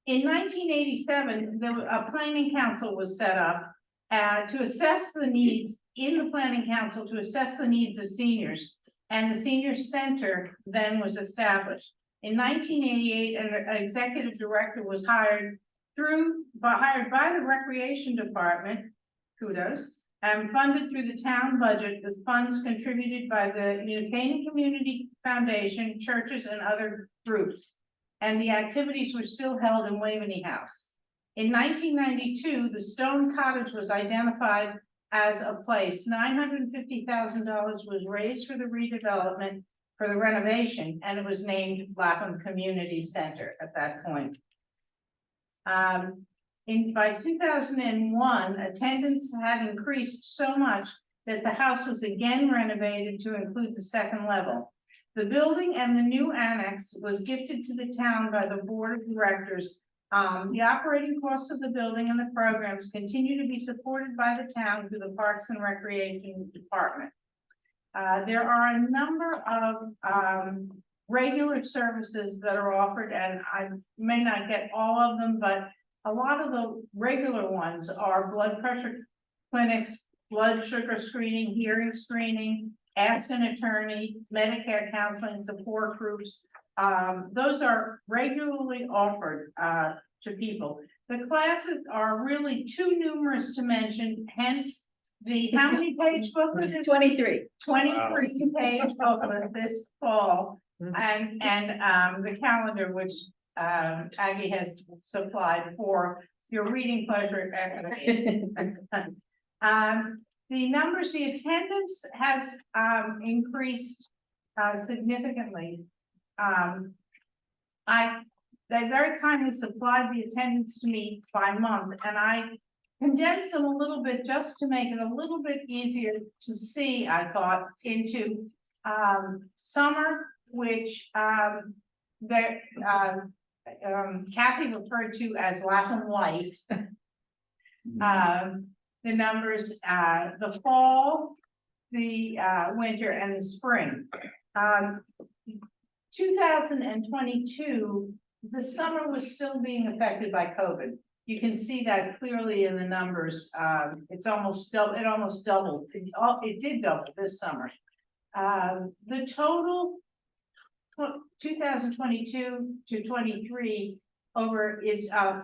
In 1987, a planning council was set up to assess the needs, in the planning council, to assess the needs of seniors. And the senior center then was established. In 1988, an executive director was hired by the recreation department, kudos, and funded through the town budget with funds contributed by the New Canaan Community Foundation, churches, and other groups. And the activities were still held in Waveney House. In 1992, the Stone Cottage was identified as a place. $950,000 was raised for the redevelopment, for the renovation, and it was named Lapham Community Center at that point. By 2001, attendance had increased so much that the house was again renovated to include the second level. The building and the new annex was gifted to the town by the board of directors. The operating costs of the building and the programs continue to be supported by the town through the Parks and Recreation Department. There are a number of regular services that are offered, and I may not get all of them, but a lot of the regular ones are blood pressure clinics, blood sugar screening, hearing screening, ask an attorney, Medicare counseling, support groups. Those are regularly offered to people. The classes are really too numerous to mention, hence the, how many page booklet is it? 23. 23 page booklet this fall, and the calendar, which Aggie has supplied for your reading pleasure. The numbers, the attendance has increased significantly. They very kindly supplied the attendance to me by month, and I condensed them a little bit just to make it a little bit easier to see, I thought, into summer, which Kathy referred to as Lapham Light. The numbers, the fall, the winter, and the spring. 2022, the summer was still being affected by COVID. You can see that clearly in the numbers. It's almost double. It almost doubled. It did double this summer. The total 2022 to 23 over is a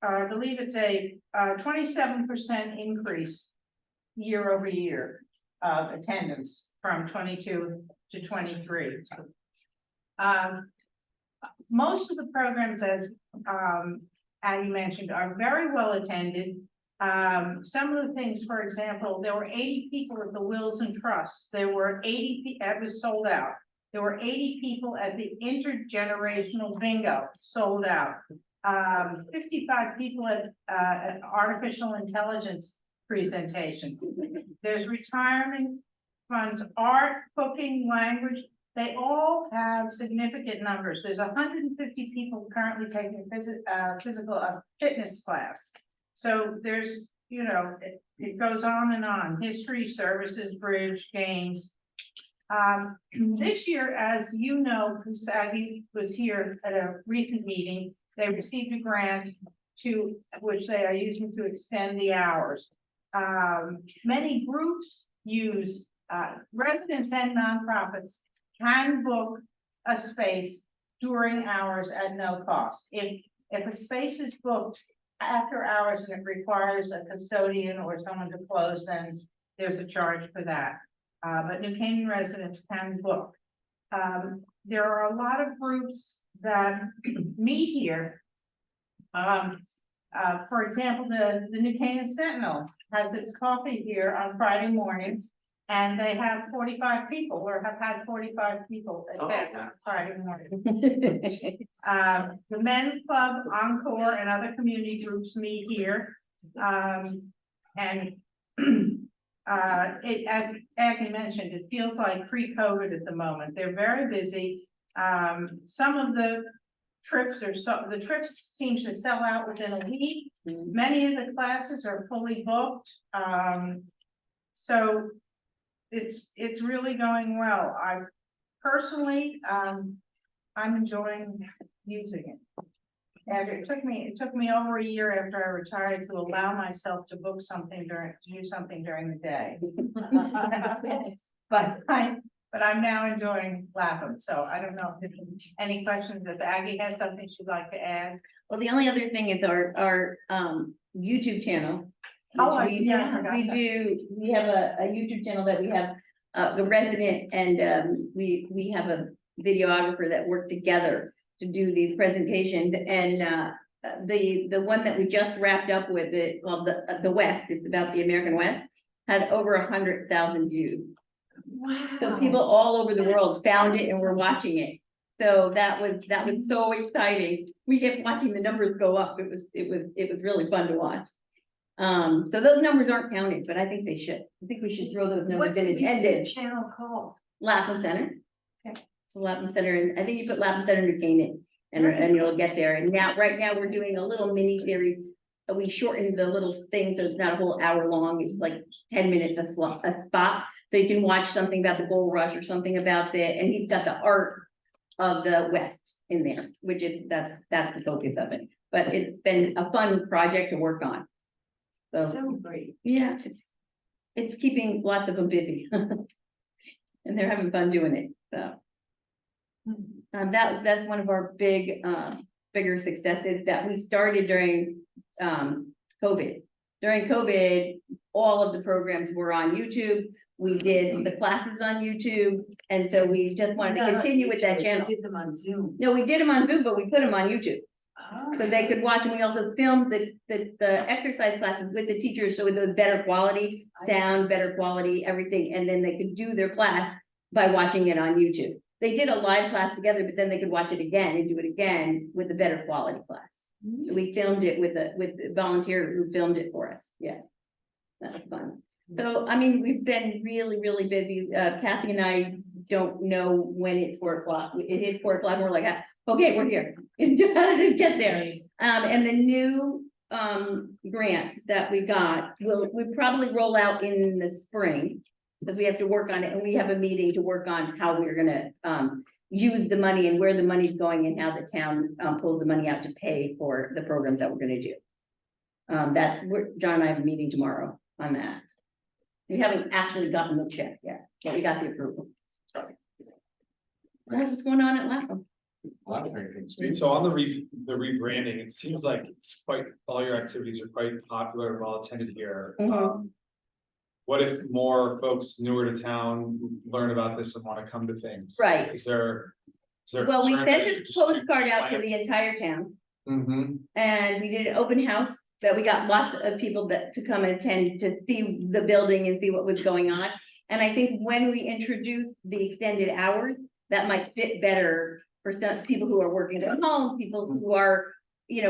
I believe it's a 27% increase year over year of attendance from 22 to 23. Most of the programs, as Addie mentioned, are very well attended. Some of the things, for example, there were 80 people at the Wills and Trusts. There were 80, it was sold out. There were 80 people at the Intergenerational Bingo, sold out. 55 people at Artificial Intelligence presentation. There's retirement funds, art, cooking, language. They all have significant numbers. There's 150 people currently taking physical fitness class. So there's, you know, it goes on and on. History, services, bridge, games. This year, as you know, because Aggie was here at a recent meeting, they received a grant to which they are using to extend the hours. Many groups use residents and nonprofits can book a space during hours at no cost. If If a space is booked after hours and it requires a custodian or someone to close, then there's a charge for that. But New Canaan residents can book. There are a lot of groups that meet here. For example, the New Canaan Sentinel has its coffee here on Friday mornings. And they have 45 people, or have had 45 people attend on Friday morning. The men's club, Encore, and other community groups meet here. As Aggie mentioned, it feels like pre-COVID at the moment. They're very busy. Some of the trips the trips seem to sell out within a week. Many of the classes are fully booked. So it's really going well. I personally, I'm enjoying using it. And it took me over a year after I retired to allow myself to book something to do something during the day. But I'm now enjoying Lapham, so I don't know if there's any questions, if Aggie has something she'd like to add. Well, the only other thing is our YouTube channel. Oh, which we have a YouTube channel that we have the resident and we have a videographer that work together to do these presentations, and the one that we just wrapped up with it, well, the West, it's about the American West, had over 100,000 views. Wow. So people all over the world found it and were watching it. So that was so exciting. We kept watching the numbers go up. It was really fun to watch. So those numbers aren't counted, but I think they should. I think we should throw those numbers What's in the attendance. channel called? Lapham Center. Okay. So Lapham Center, and I think you put Lapham Center New Canaan, and you'll get there. And right now we're doing a little mini series. We shortened the little thing, so it's not a whole hour long. It's like 10 minutes a spot. So you can watch something about the gold rush or something about and he's got the art of the West in there, which is, that's the focus of it. But it's been a fun project to work on. So great. Yeah, it's keeping lots of them busy. And they're having fun doing it, so. That's one of our bigger successes that we started during COVID. During COVID, all of the programs were on YouTube. We did the classes on YouTube, and so we just wanted to continue with that channel. Did them on Zoom. No, we did them on Zoom, but we put them on YouTube. Oh. So they could watch, and we also filmed the exercise classes with the teachers, so it was better quality, sound, better quality, everything, and then they could do their class by watching it on YouTube. They did a live class together, but then they could watch it again and do it again with a better quality class. So we filmed it with the volunteer who filmed it for us, yeah. That was fun. So, I mean, we've been really, really busy. Kathy and I don't know when it's 4 o'clock. It is 4 o'clock, and we're like, okay, we're here. It's how to get there. And the new grant that we got we probably roll out in the spring, because we have to work on it, and we have a meeting to work on how we're gonna use the money and where the money's going and how the town pulls the money out to pay for the programs that we're gonna do. John and I have a meeting tomorrow on that. We haven't actually gotten the check yet, but we got the approval. What's going on at Lapham? A lot of great things. So on the rebranding, it seems like all your activities are quite popular and well attended here. Mhm. What if more folks newer to town learn about this and want to come to things? Right. Is there? Well, we concern sent that a you just postcard out to plan- the entire town, Mhm. and we did an open house, that we got lots of people to come and attend to see the building and see what was going on. And I think when we introduce the extended hours, that might fit better for some people who are working at home, people who are,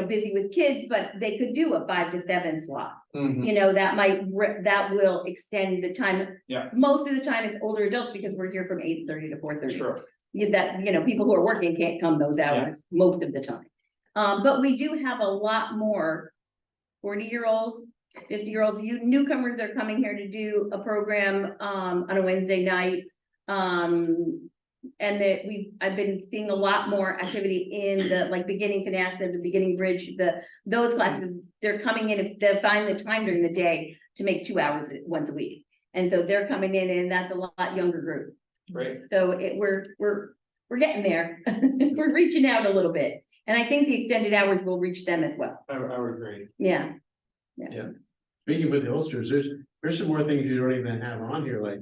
busy with kids, but they could do a 5 to 7 slot. Mhm. That will extend the time. Yeah. Most of the time it's older adults, because we're here from 8:30 to 4:30. Sure. People who are working can't come those hours most of the time. But we do have a lot more 40-year-olds, 50-year-olds, newcomers are coming here to do a program on a Wednesday night. And that I've been seeing a lot more activity in the beginning finance, the beginning bridge, those classes. They're coming in, they find the time during the day to make 2 hours once a week. And so they're coming in, and that's a lot younger group. Right. So we're getting there. We're reaching out a little bit. And I think the extended hours will reach them as well. I would agree. Yeah, Speaking with the Ulsters, there's some more things you don't even have on here, like.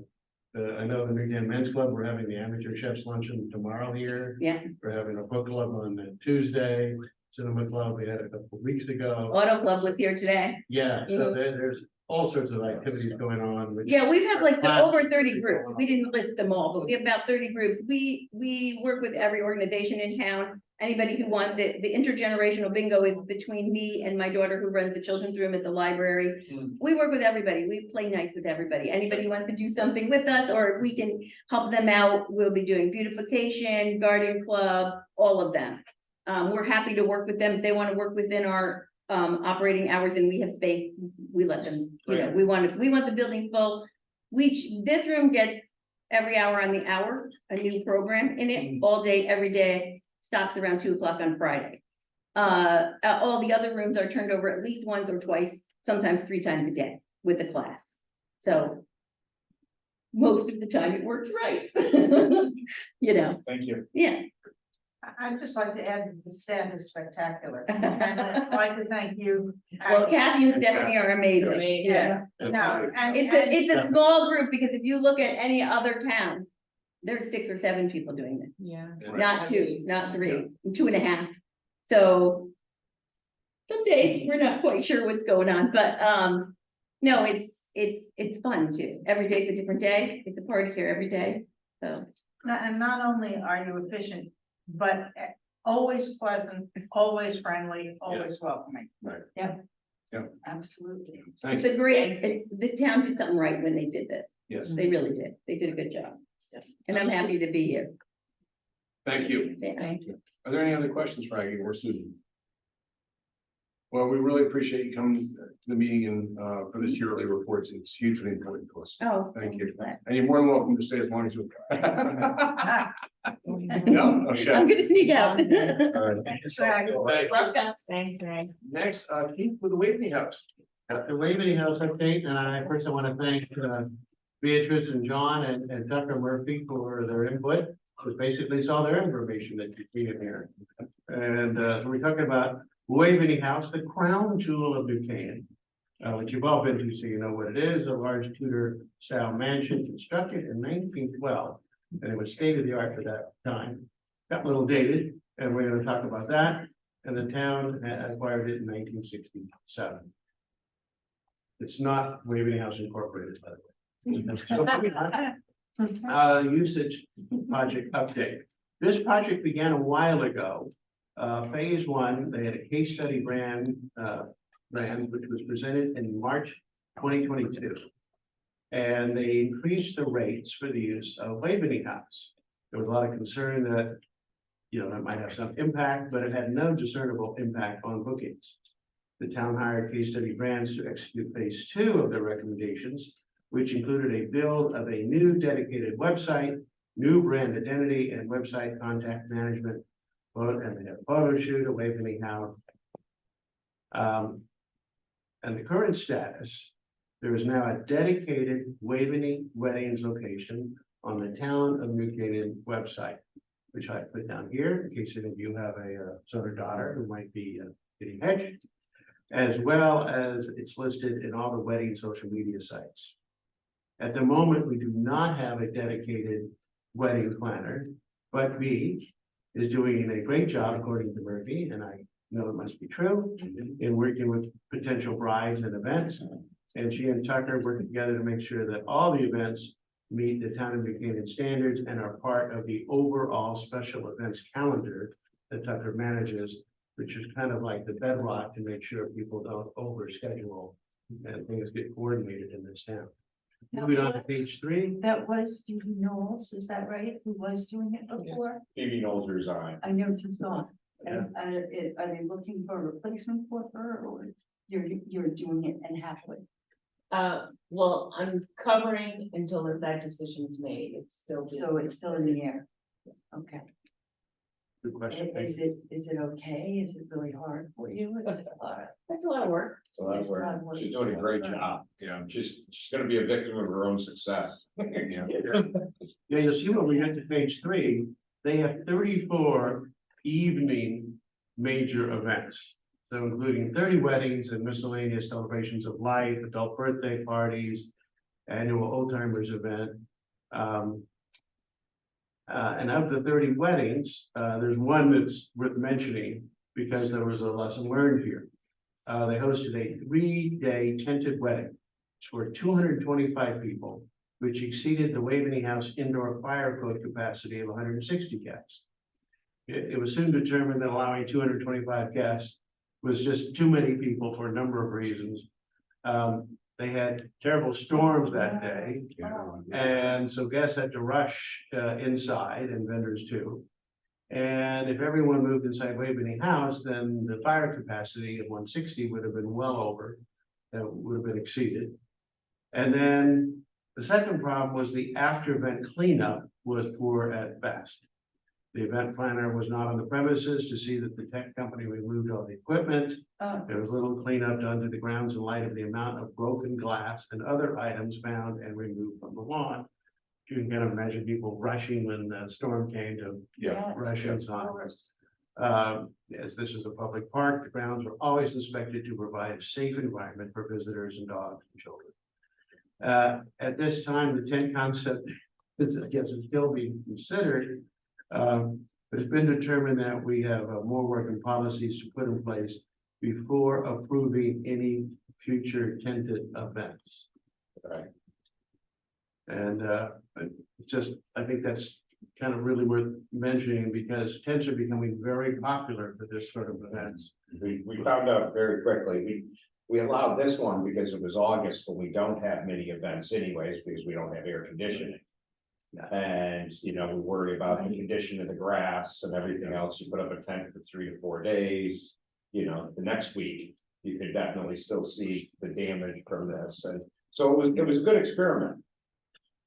I know the Newtown Men's Club, we're having the amateur chef's luncheon tomorrow here. yeah. We're having a book club on Tuesday, cinema club we had a couple of weeks ago. Auto Club was here today. Yeah, so Mhm. there's all sorts of activities going on. which- Yeah, we've had like Class- over 30 groups. We didn't list them all, but we have about 30 groups. We work with every organization in town. Anybody who wants it, the intergenerational bingo is between me and my daughter who runs the children's room at the library. Mm. We work with everybody. We play nice with everybody. Anybody who wants to do something with us, or if we can help them out, we'll be doing beautification, garden club, all of them. We're happy to work with them. If they want to work within our operating hours and we have space, we let them, we want the building full. This room gets every hour on the hour, a new program in it, all day, every day, stops around 2 o'clock on Friday. All the other rooms are turned over at least once or twice, sometimes 3 times a day with the class. So most of the time it works right. Thank you. Yeah. I'd just like to add that the staff is spectacular. And I'd like to thank you. Well, Kathy and Stephanie are amazing. Yes, no, and. It's a small group, because if you look at any other town, there's 6 or 7 people doing this, Yeah. not 2, not 3, 2.5. So some days we're not quite sure what's going on, but no, it's fun too. Every day's a different day. It's a party here every day. So And not only are you efficient, but always pleasant, always friendly, always welcoming. Absolutely. Thank it's a great, the town did something right when they did this. Yes, They really did. They did a good job. And I'm happy to be here. thank you. Thank you. Are there any other questions for Aggie or Susan? Well, we really appreciate you coming to the meeting and for this yearly reports. It's hugely important to us. Oh, Thank you. glad. And you're more than welcome to stay as long as you. No? Okay. I'm gonna sneak out. All right. Thank you. Welcome. Thanks, Ray. Next, Keith with the Whitney House. The Waveney House update, and I want to thank Beatrice and John and Dr. Murphy for their input. Because basically it's all their information that you see in here. And we're talking about Waveney House, the crown jewel of New Canaan, which you've all been to, so you know what it is, a large Tudor style mansion constructed in 1912. And it was state of the art for that time. Got a little dated, and we're going to talk about that. And the town acquired it in 1967. It's not Waveney House Incorporated, by the way. So moving on, usage project update. This project began a while ago. Phase 1, they had a case study brand, which was presented in March 2022. And they increased the rates for the use of Waveney House. There was a lot of concern that, that might have some impact, but it had no discernible impact on bookings. The town hired case study brands to execute phase 2 of their recommendations, which included a build of a new dedicated website, new brand identity, and website contact management. And they had a photo shoot at Waveney House. And the current status, there is now a dedicated Waveney Weddings location on the Town of New Canaan website, which I put down here in case any of you have a son or daughter who might be getting hitched, as well as it's listed in all the wedding social media sites. At the moment, we do not have a dedicated wedding planner, but B is doing a great job, according to Murphy, and I know it must be true, in working with potential brides and events. And she and Tucker work together to make sure that all the events meet the Town of New Canaan standards and are part of the overall special events calendar that Tucker manages, which is kind of like the bedrock to make sure people don't overschedule and things get coordinated in this town. Moving on to page 3. That was Judy Knowles, is that right? Who was doing it before? Phoebe Knowles resigned. I know she's gone. And are they looking for a replacement for her, or you're doing it and halfway? Well, I'm covering until that decision's made. It's still. So it's still in the air. Okay. Good question. Is it okay? Is it really hard for you? Is it hard? That's a lot of work. So that's where she's doing a great job. Yeah, she's gonna be a victim of her own success. Yeah. Yeah, you'll see when we get to page 3, they have 34 evening major events. So including 30 weddings and miscellaneous celebrations of life, adult birthday parties, annual old timers event. And of the 30 weddings, there's one that's worth mentioning because there was a lesson learned here. They hosted a 3-day tented wedding for 225 people, which exceeded the Waveney House indoor fire code capacity of 160 guests. It was soon determined that allowing 225 guests was just too many people for a number of reasons. They had terrible storms that day, and so guests had to rush inside, and vendors too. And if everyone moved inside Waveney House, then the fire capacity of 160 would have been well over, that would have been exceeded. And then the second problem was the after event cleanup was poor at best. The event planner was not on the premises to see that the tech company removed all the equipment. There was little cleanup done to the grounds in light of the amount of broken glass and other items found and removed from the lawn. You can kind of imagine people rushing when the storm came to rush inside. As this is a public park, the grounds were always inspected to provide a safe environment for visitors and dogs and children. At this time, the tent concept is, I guess, is still being considered. But it's been determined that we have more working policies to put in place before approving any future tented events. Right. And it's just, I think that's kind of really worth mentioning because tents are becoming very popular for this sort of events. We found out very quickly, we allowed this one because it was August, but we don't have many events anyways, because we don't have air conditioning. And, you know, we worry about the condition of the grass and everything else. You put up a tent for 3 to 4 days, you know, the next week, you could definitely still see the damage from this. And so it was a good experiment,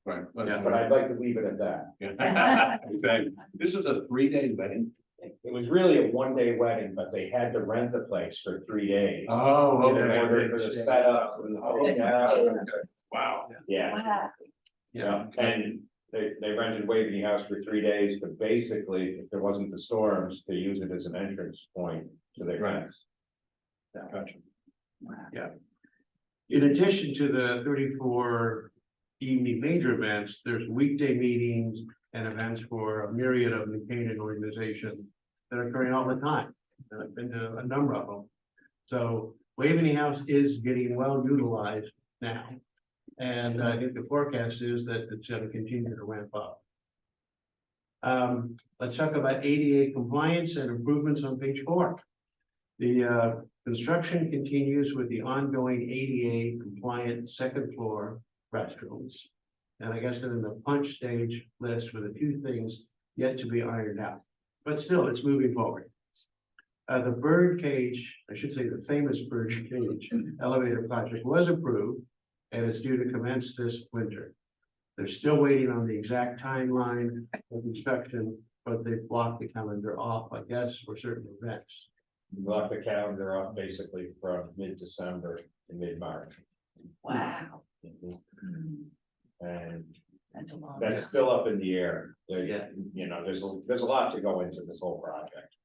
Right. but I'd like to leave it at that. Okay, this is a 3-day wedding. It was really a 1-day wedding, but they had to rent the place for 3 days. Oh, In order for the setup and the whole, Wow. yeah. Yeah, and they rented Waveney House for 3 days, but basically, if there wasn't the storms, they use it as an entrance point to their events. Gotcha. In addition to the 34 evening major events, there's weekday meetings and events for a myriad of New Canaan organizations that are occurring all the time. And I've been to a number of them. So Waveney House is getting well utilized now. And I think the forecast is that it's going to continue to ramp up. Let's talk about ADA compliance and improvements on page 4. The construction continues with the ongoing ADA compliant second floor restrooms. And I guess they're in the punch stage list with a few things yet to be ironed out. But still, it's moving forward. The bird cage, I should say the famous bird cage elevator project was approved and it's due to commence this winter. They're still waiting on the exact timeline of inspection, but they've blocked the calendar off, I guess, for certain events. We left the calendar off basically from mid-December to mid-March. Wow, And that's a long. that's still up in the air. Yeah. You know, there's a lot to go into this whole project.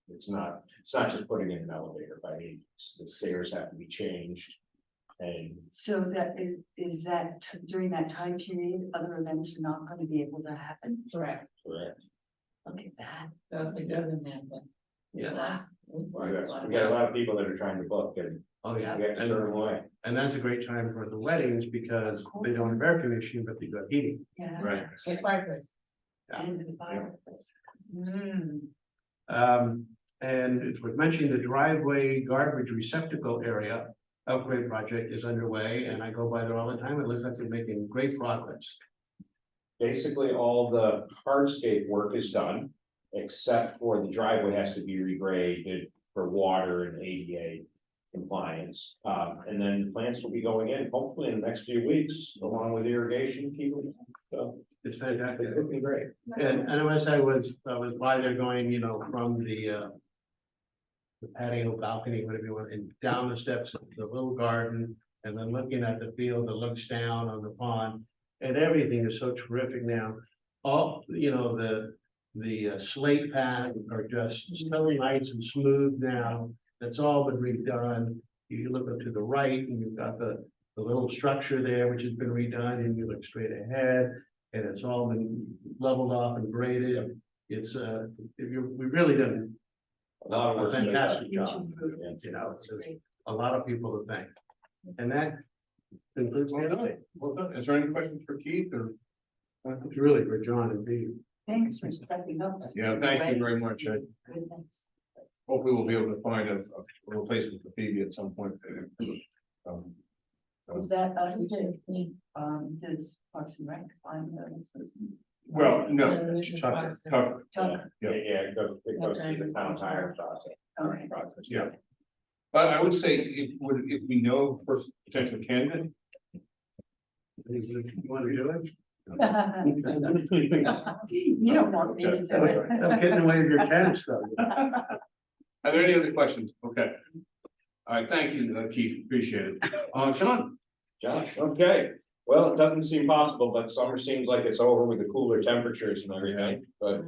It's not just putting in an elevator by any means. The stairs have to be changed. And So that is that during that time period, other events are not going to be able to happen? Correct. correct. Look at that. So if it doesn't happen. Yeah. We got a lot of people that are trying to book and Oh, we yeah. have to turn them away. And that's a great time for the weddings because they don't have air conditioning, but they got heating. Yeah. Right. Like fireplace. And the fireplace. And it was mentioning the driveway garbage receptacle area upgrade project is underway, and I go by there all the time. It looks like they're making great progress. Basically, all the hardscape work is done, except for the driveway has to be regraded for water and ADA compliance. And then plants will be going in hopefully in the next few weeks, along with irrigation people. So It's fantastic. it's looking great. And as I was by there going, you know, from the patio balcony, whatever you want, and down the steps of the little garden, and then looking at the field that looks down on the pond, and everything is so terrific now. All, you know, The slate pad are just so nice and smooth now. That's all been redone. You look up to the right and you've got the little structure there, which has been redone, and you look straight ahead. And it's all been leveled off and graded. It's we've really done A lot of a work. fantastic Huge job. improvements. You know, so a lot of people to thank. And that concludes Well the done, update. well done. Is there any questions for Keith or? It's really for John and Dee. Thanks for stepping up. Yeah, thank you very much. Good, thanks. Hopefully we'll be able to find a replacement for Phoebe at some point. Um, Is that us, does Parks and Rec find those? Well, no, Tucker. Tucker, Tucker, Yeah, it goes to the town tire process. okay. yeah. But I would say if we know first potential candidate, You want to do it? You don't want me to do it. I'm getting away with your tennis though. are there any other questions? Okay. All right, thank you, Keith, appreciate it. John? John, okay, well, it doesn't seem possible, but summer seems like it's over with the cooler temperatures and everything, but.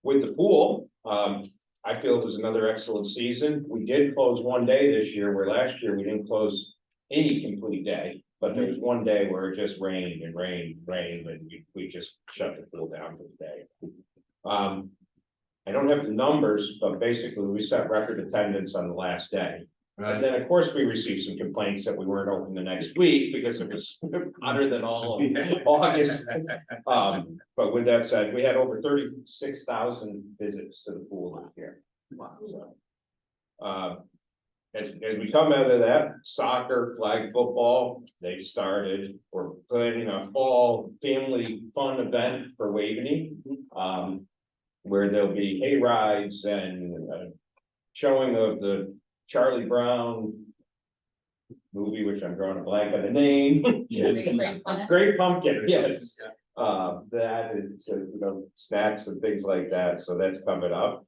With the pool, I feel it was another excellent season. We did close one day this year, where last year we didn't close any complete day. But there was one day where it just rained and rained, and we just shut the pool down for the day. I don't have the numbers, but basically we set record attendance on the last day. And then, of course, we received some complaints that we weren't open the next week because it was hotter than all of August. But with that said, we had over 36,000 visits to the pool this year. Wow. As we come out of that, soccer, flag football, they started, we're planning a fall family fun event for Waveney. Where there'll be hay rides and showing of the Charlie Brown movie, which I'm drawing a blank on the name. Great Pumpkin, yes. That is, snacks and things like that, so that's coming up.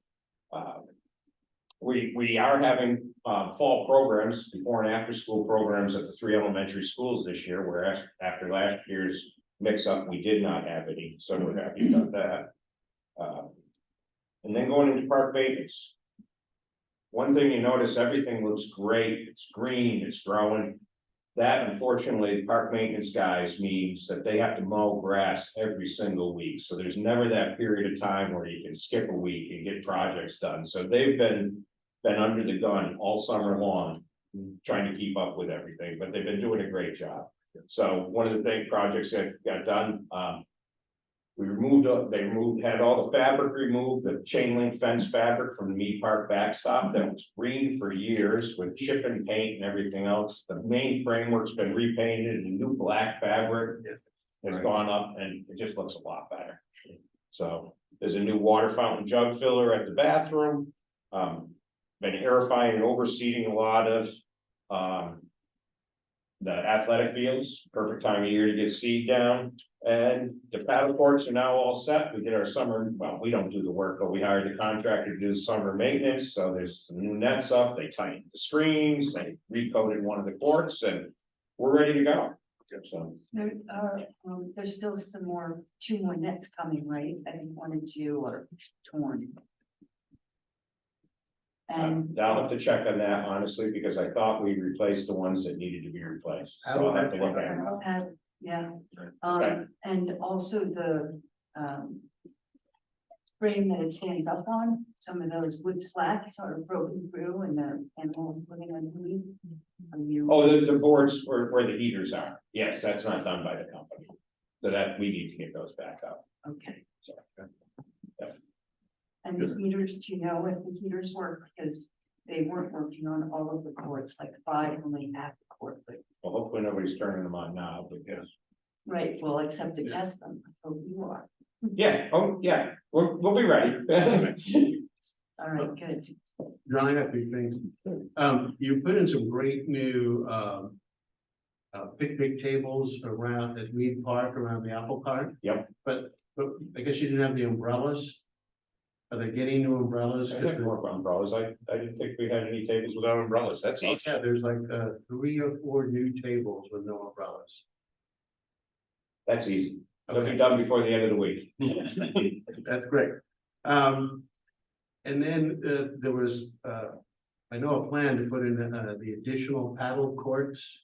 We are having fall programs, before and after school programs at the 3 elementary schools this year, whereas after last year's mix up, we did not have any, so we're happy about that. And then going into park maintenance. One thing you notice, everything looks great, it's green, it's growing. That unfortunately, park maintenance guys means that they have to mow grass every single week, so there's never that period of time where you can skip a week and get projects done, so they've been under the gun all summer long. Trying to keep up with everything, but they've been doing a great job. So one of the big projects that got done, had all the fabric removed, the chain link fence fabric from the Mead Park backstop that was green for years with chip and paint and everything else. The main framework's been repainted and new black fabric has gone up and it just looks a lot better. So there's a new water fountain jug filler at the bathroom. Been aerifying and overseeding a lot of the athletic fields, perfect time of year to get seed down. And the paddle courts are now all set. We did our summer, well, we don't do the work, but we hired the contractor to do summer maintenance. So there's some new nets up, they tightened the screens, they recoated one of the courts, and we're ready to go. So There's still two more nets coming, right? I think 1 and 2 are torn. And I'll have to check on that honestly, because I thought we replaced the ones that needed to be replaced. So I'll have to look at it. yeah, Okay. and also the frame that it stands up on, some of those wood slats are broken through and the animals living underneath. Are you? Oh, the boards where the heaters are. Yes, that's not done by the company. So that we need to get those back up. Okay. So, And the heaters, do you know if the heaters work? Because they weren't working on all of the cords, like 5 only half the cord, but. well, hopefully nobody's turning them on now, but yes. Right, well, except to test them, I hope you are. Yeah, oh, yeah, we'll be ready. All right, good. John, I got 3 things. You put in some great new, picnic tables around at Mead Park, around the apple cart. Yep. But I guess you didn't have the umbrellas. Are they getting new umbrellas? I didn't work on umbrellas. I didn't think we had any tables without umbrellas. That's easy. Yeah, there's like 3 or 4 new tables with no umbrellas. That's easy. It'll be done before the end of the week. That's great. And then there was, I know a plan to put in the additional paddle courts.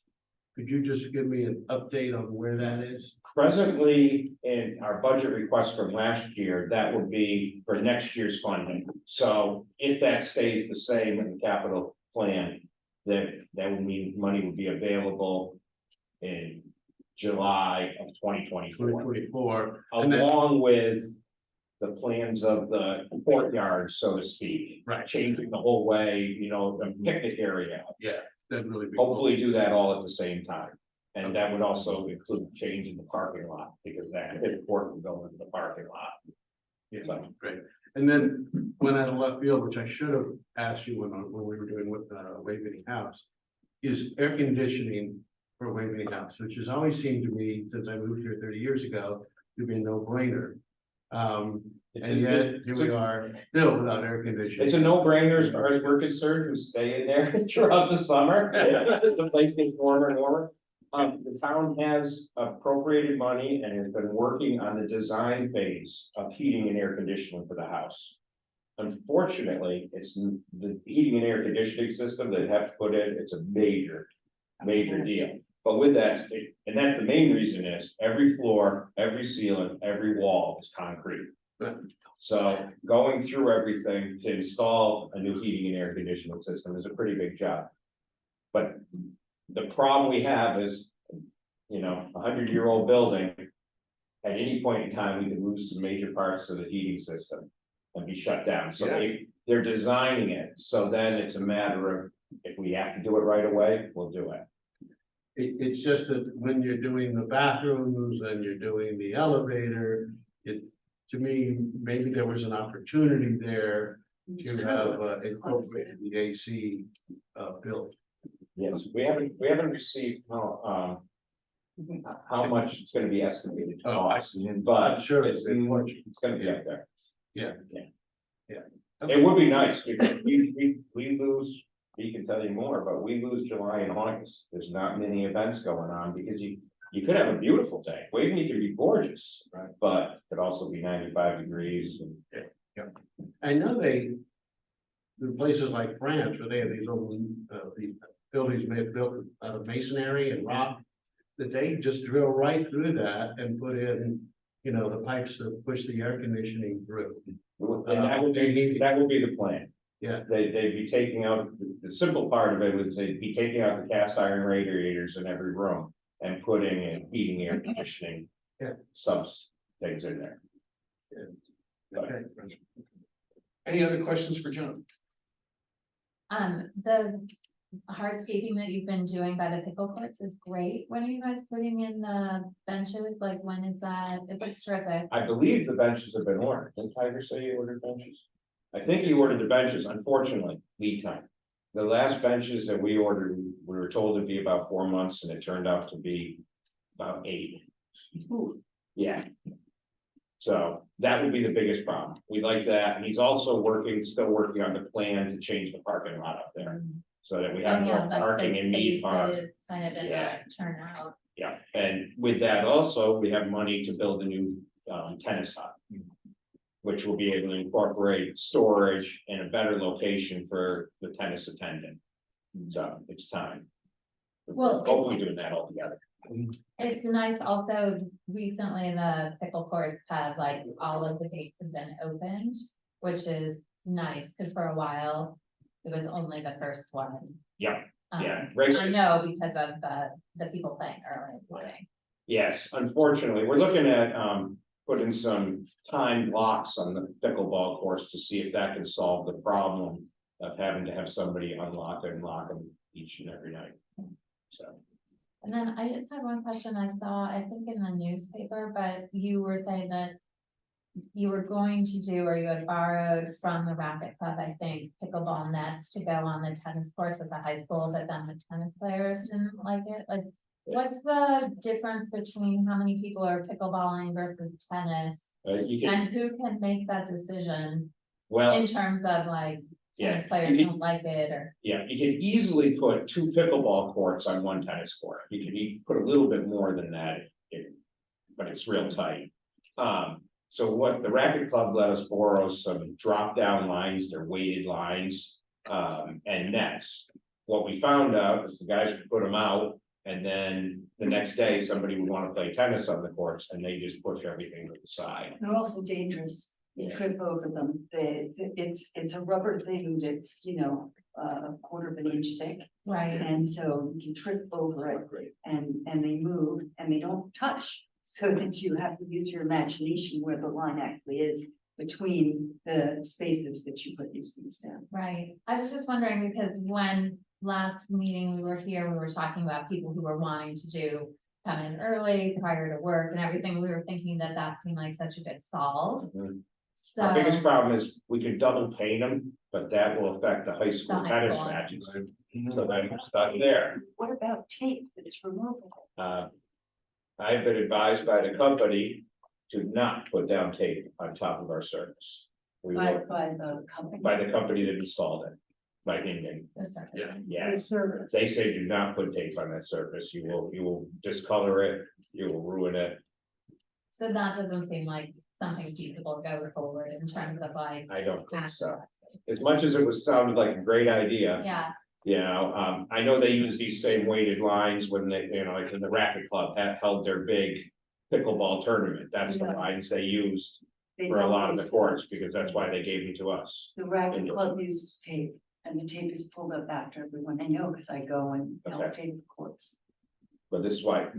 Could you just give me an update on where that is? Presently, in our budget request from last year, that would be for next year's funding. So if that stays the same in the capital plan, that would mean money would be available in July of 2024, 2024. along with the plans of the courtyard, so to speak. Right. Changing the whole way, you know, the picnic area. Yeah, that'd really be. Hopefully do that all at the same time. And that would also include changing the parking lot, because that pit court would go into the parking lot. Yeah, So, great. And then went out of left field, which I should have asked you when we were doing with Waveney House, is air conditioning for Waveney House, which has always seemed to me, since I moved here 30 years ago, to be a no-brainer. And yet here we are still without air conditioning. it's a no-brainer as far as we're concerned, who's staying there throughout the summer. The place gets warmer and warmer. The town has appropriated money and has been working on the design phase of heating and air conditioning for the house. Unfortunately, it's the heating and air conditioning system that they have to put in, it's a major deal. But with that, and that's the main reason is every floor, every ceiling, every wall is concrete. So going through everything to install a new heating and air conditioning system is a pretty big job. But the problem we have is, you know, 100-year-old building. At any point in time, we could lose some major parts of the heating system and be shut down. So they're designing it. So then it's a matter of, if we have to do it right away, we'll do it. It's just that when you're doing the bathrooms and you're doing the elevator, to me, maybe there was an opportunity there to have incorporated the AC built. Yes, we haven't received how much it's gonna be estimated to cost, but I'm sure it's gonna be up there. Yeah. It would be nice, because we lose, he can tell you more, but we lose July and August. There's not many events going on, because you could have a beautiful day. Waveney can be gorgeous, Right. but it could also be 95 degrees and. I know in places like France, where they have these old, the buildings made built out of masonry and rock, that they just drill right through that and put in, you know, the pipes that push the air conditioning through. And that would be the plan. Yeah. They'd be taking out, the simple part of it was they'd be taking out the cast iron radiators in every room and putting in heating, air conditioning. Yeah. Subs things in there. Okay. Any other questions for John? The hardscaping that you've been doing by the pickle courts is great. When are you guys putting in the benches? Like, when is that? It looks terrific. I believe the benches have been ordered. Didn't Tiger say he ordered benches? I think he ordered the benches, unfortunately, lead time. The last benches that we ordered, we were told it'd be about 4 months, and it turned out to be about 8. Yeah. So that would be the biggest problem. We like that, and he's also still working on the plan to change the parking lot up there. So that we have Yeah, more like parking the and meet our, spaces kind of in Yeah. the turnout. yeah, and with that also, we have money to build a new tennis hut. Which will be able to incorporate storage in a better location for the tennis attendant. So it's time. Well, Hopefully doing that all together. It's nice also, recently the pickle courts have like all of the gates have been opened, which is nice, because for a while it was only the first one. Yeah, yeah. I know because of the people playing early in the morning. Yes, unfortunately, we're looking at putting some time locks on the pickleball course to see if that can solve the problem of having to have somebody unlock and lock them each and every night. So. And then I just have one question I saw, I think in the newspaper, but you were saying that you were going to do, or you had borrowed from the racket club, I think, pickleball nets to go on the tennis courts at the high school, but then the tennis players didn't like it. Like, what's the difference between how many people are pickleballing versus tennis? And who can make that decision in terms of like, tennis players don't like it, or? Yeah, you can easily put 2 pickleball courts on 1 tennis court. You can put a little bit more than that but it's real tight. So what the Racket Club let us borrow some drop-down lines, they're weighted lines, and nets. What we found out is the guys would put them out, and then the next day, somebody would wanna play tennis on the courts, and they just push everything to the side. They're also dangerous. You Yeah. trip over them. It's a rubber thing that's, a quarter of an inch thick. Right, And so you can trip over it and they move and they don't touch. So that you have to use your imagination where the line actually is between the spaces that you put these things down. right. I was just wondering because when last meeting we were here, we were talking about people who were wanting to come in early prior to work and everything. We were thinking that that seemed like such a good solve. Mhm. So, Our biggest problem is we could double paint them, but that will affect the high school The high tennis school. matches. So then we're stuck there. What about tape that's removable? I've been advised by the company to not put down tape on top of our surface. We By, will, by the company? by the company that installed it, by Hingham. the circuit. Yeah. Yeah, The service. they say do not put tape on that surface. You will discolor it, you will ruin it. So that doesn't seem like something feasible go forward in terms of like. I don't think so. As much as it was sounded like a great idea, Yeah, I know they use these same weighted lines when they, like in the Racket Club, that held their big pickleball tournament. That's the Yeah. lines they used They for a don't lot of the use courts, those. because that's why they gave them to us. The racket club uses tape and the tape is pulled up after everyone. I know because I go and help Okay. tape the courts. But this is why,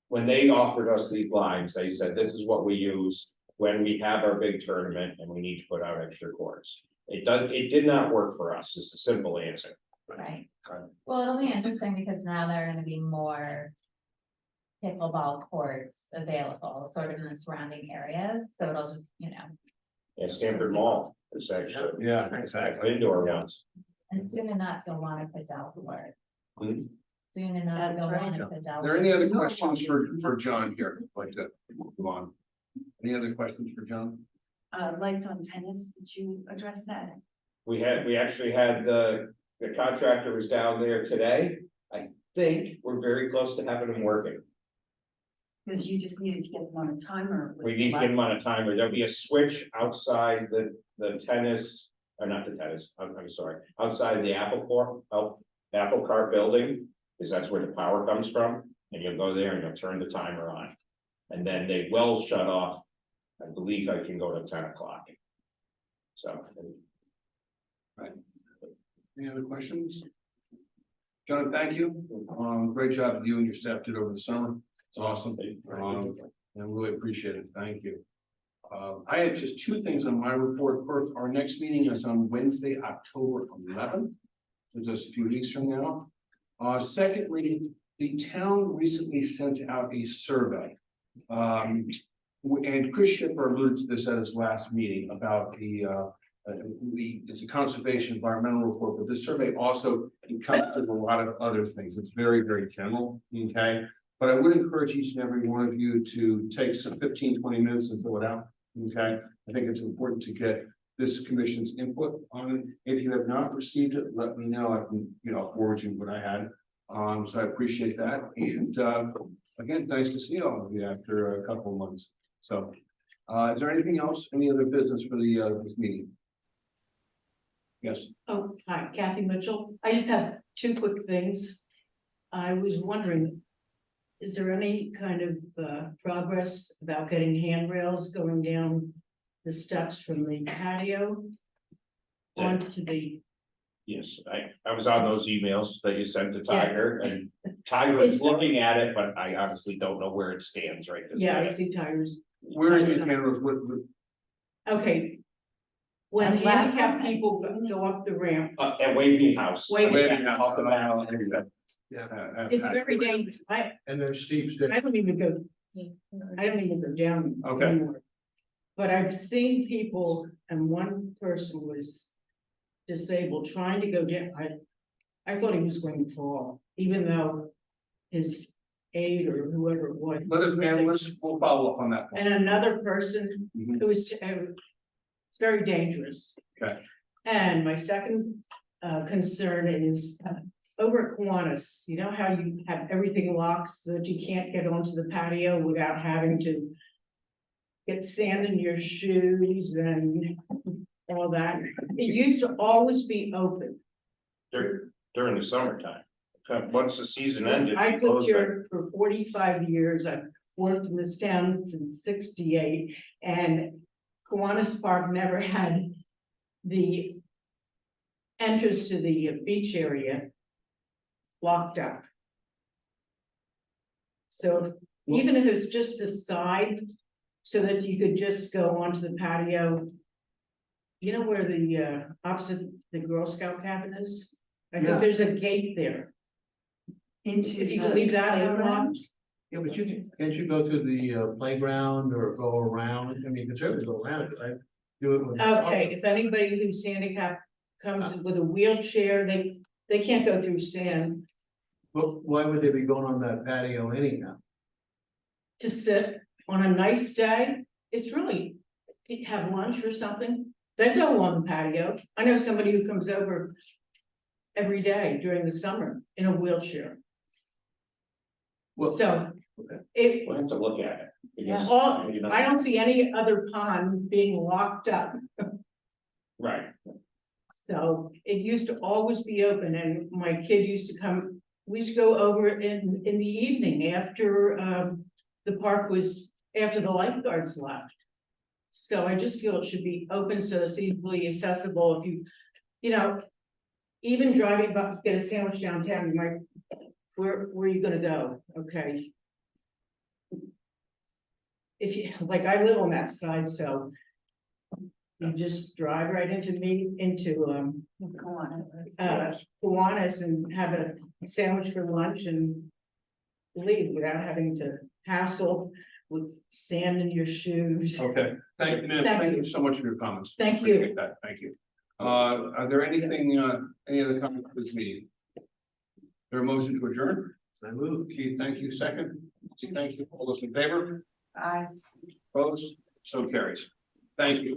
when they offered us these lines, they said, this is what we use when we have our big tournament and we need to put out extra courts. It did not work for us, is the simple answer. right. Okay. Well, it'll be interesting because now there are gonna be more pickleball courts available, sort of in the surrounding areas, so it'll just, Yeah, Stanford Mall, is actually Yeah, exactly. indoor ones. and soon enough, you'll wanna put Delaware. Hmm. Soon enough, That's you'll right. wanna Are put there any Delaware. other questions for John here? I'd like to move on. Any other questions for John? Lights on tennis, did you address that? We actually had the contractor was down there today. I think we're very close to having them working. Because you just needed to get them on a timer. with We need to the get them on a timer. There'll be a switch outside the tennis, or not the tennis, I'm sorry, outside the Apple Cart building. Because that's where the power comes from, and you'll go there and you'll turn the timer on. And then they will shut off, I believe I can go to 10 o'clock. So. Any other questions? John, thank you. Great job that you and your staff did over the summer. It's awesome. And I really appreciate it. Thank you. I have just two things on my report. First, our next meeting is on Wednesday, October 11th. So just a few weeks from now. Secondly, the town recently sent out a survey. And Chris Shipper alluded to this at his last meeting about it's a conservation environmental report, but this survey also encompasses a lot of other things. It's very, very general, okay? But I would encourage each and every one of you to take some 15, 20 minutes and fill it out, okay? I think it's important to get this commission's input on it. If you have not received it, let me know. I can, forward you what I had. So I appreciate that. And again, nice to see all of you after a couple of months. So is there anything else, any other business for the this meeting? Yes. Oh, hi, Kathy Mitchell. I just have two quick things. I was wondering, is there any kind of progress about getting handrails going down the steps from the patio onto the? Yes, I was on those emails that you sent to Yeah. Tiger, and Tiger is It's- looking at it, but I honestly don't know where it stands right this Yeah, I minute. see tires. Where is the cameras? Okay. When And last handicapped one. people go up the ramp, At Wavy House. Wavy House. it's very dangerous. And there's steep steps. I don't even go down. Okay. anymore. But I've seen people, and one person was disabled, trying to go down, I thought he was going to fall, even though his aide or whoever it was. Let us, man, we'll follow up on that. And another person Mhm. who was, it's very dangerous. Okay. And my second concern is, over at Kiwanis, you know how you have everything locked so that you can't get onto the patio without having to get sand in your shoes and all that. It used to always be open. During the summertime. Once the season ended. I they lived closed it. here for 45 years. I've worked in this town since 68, and Kiwanis Park never had the entrance to the beach area locked up. So even if it's just the side, so that you could just go onto the patio. You know where the opposite the Girl Scout cabin is? I Yeah. think there's a gate there. Into If you the could leave that playground? unlocked, Yeah, but can't you go to the playground or go around? I mean, you can certainly go around it, right? Do it with. okay, if anybody who's handicapped comes with a wheelchair, they can't go through sand But why would they be going on that patio anyhow? to sit on a nice day. It's really, have lunch or something, they go on the patio. I know somebody who comes over every day during the summer in a wheelchair. Well, So it, We'll have to look at it. because, all, you know, I don't see any other pond being locked up. Right, So it used to always be open and my kid used to come, we used to go over in the evening after, the park was, after the lifeguards left. So I just feel it should be open so it's easily accessible if you know, even driving up to get a sandwich downtown, you might, where are you gonna go? Okay. If you, like, I live on that side, so you just drive right into Kiwanis and have a sandwich for lunch and leave without having to hassle with sand in your shoes. Okay, thank you, ma'am. Thank Thank you. you so much for your comments. Thank you. Appreciate that. Thank you. Are there anything, any other comments for this meeting? There a motion to adjourn? I move. Keith, thank you. Second. Thank you. All those in favor? I Opposed? So carries. Thank you.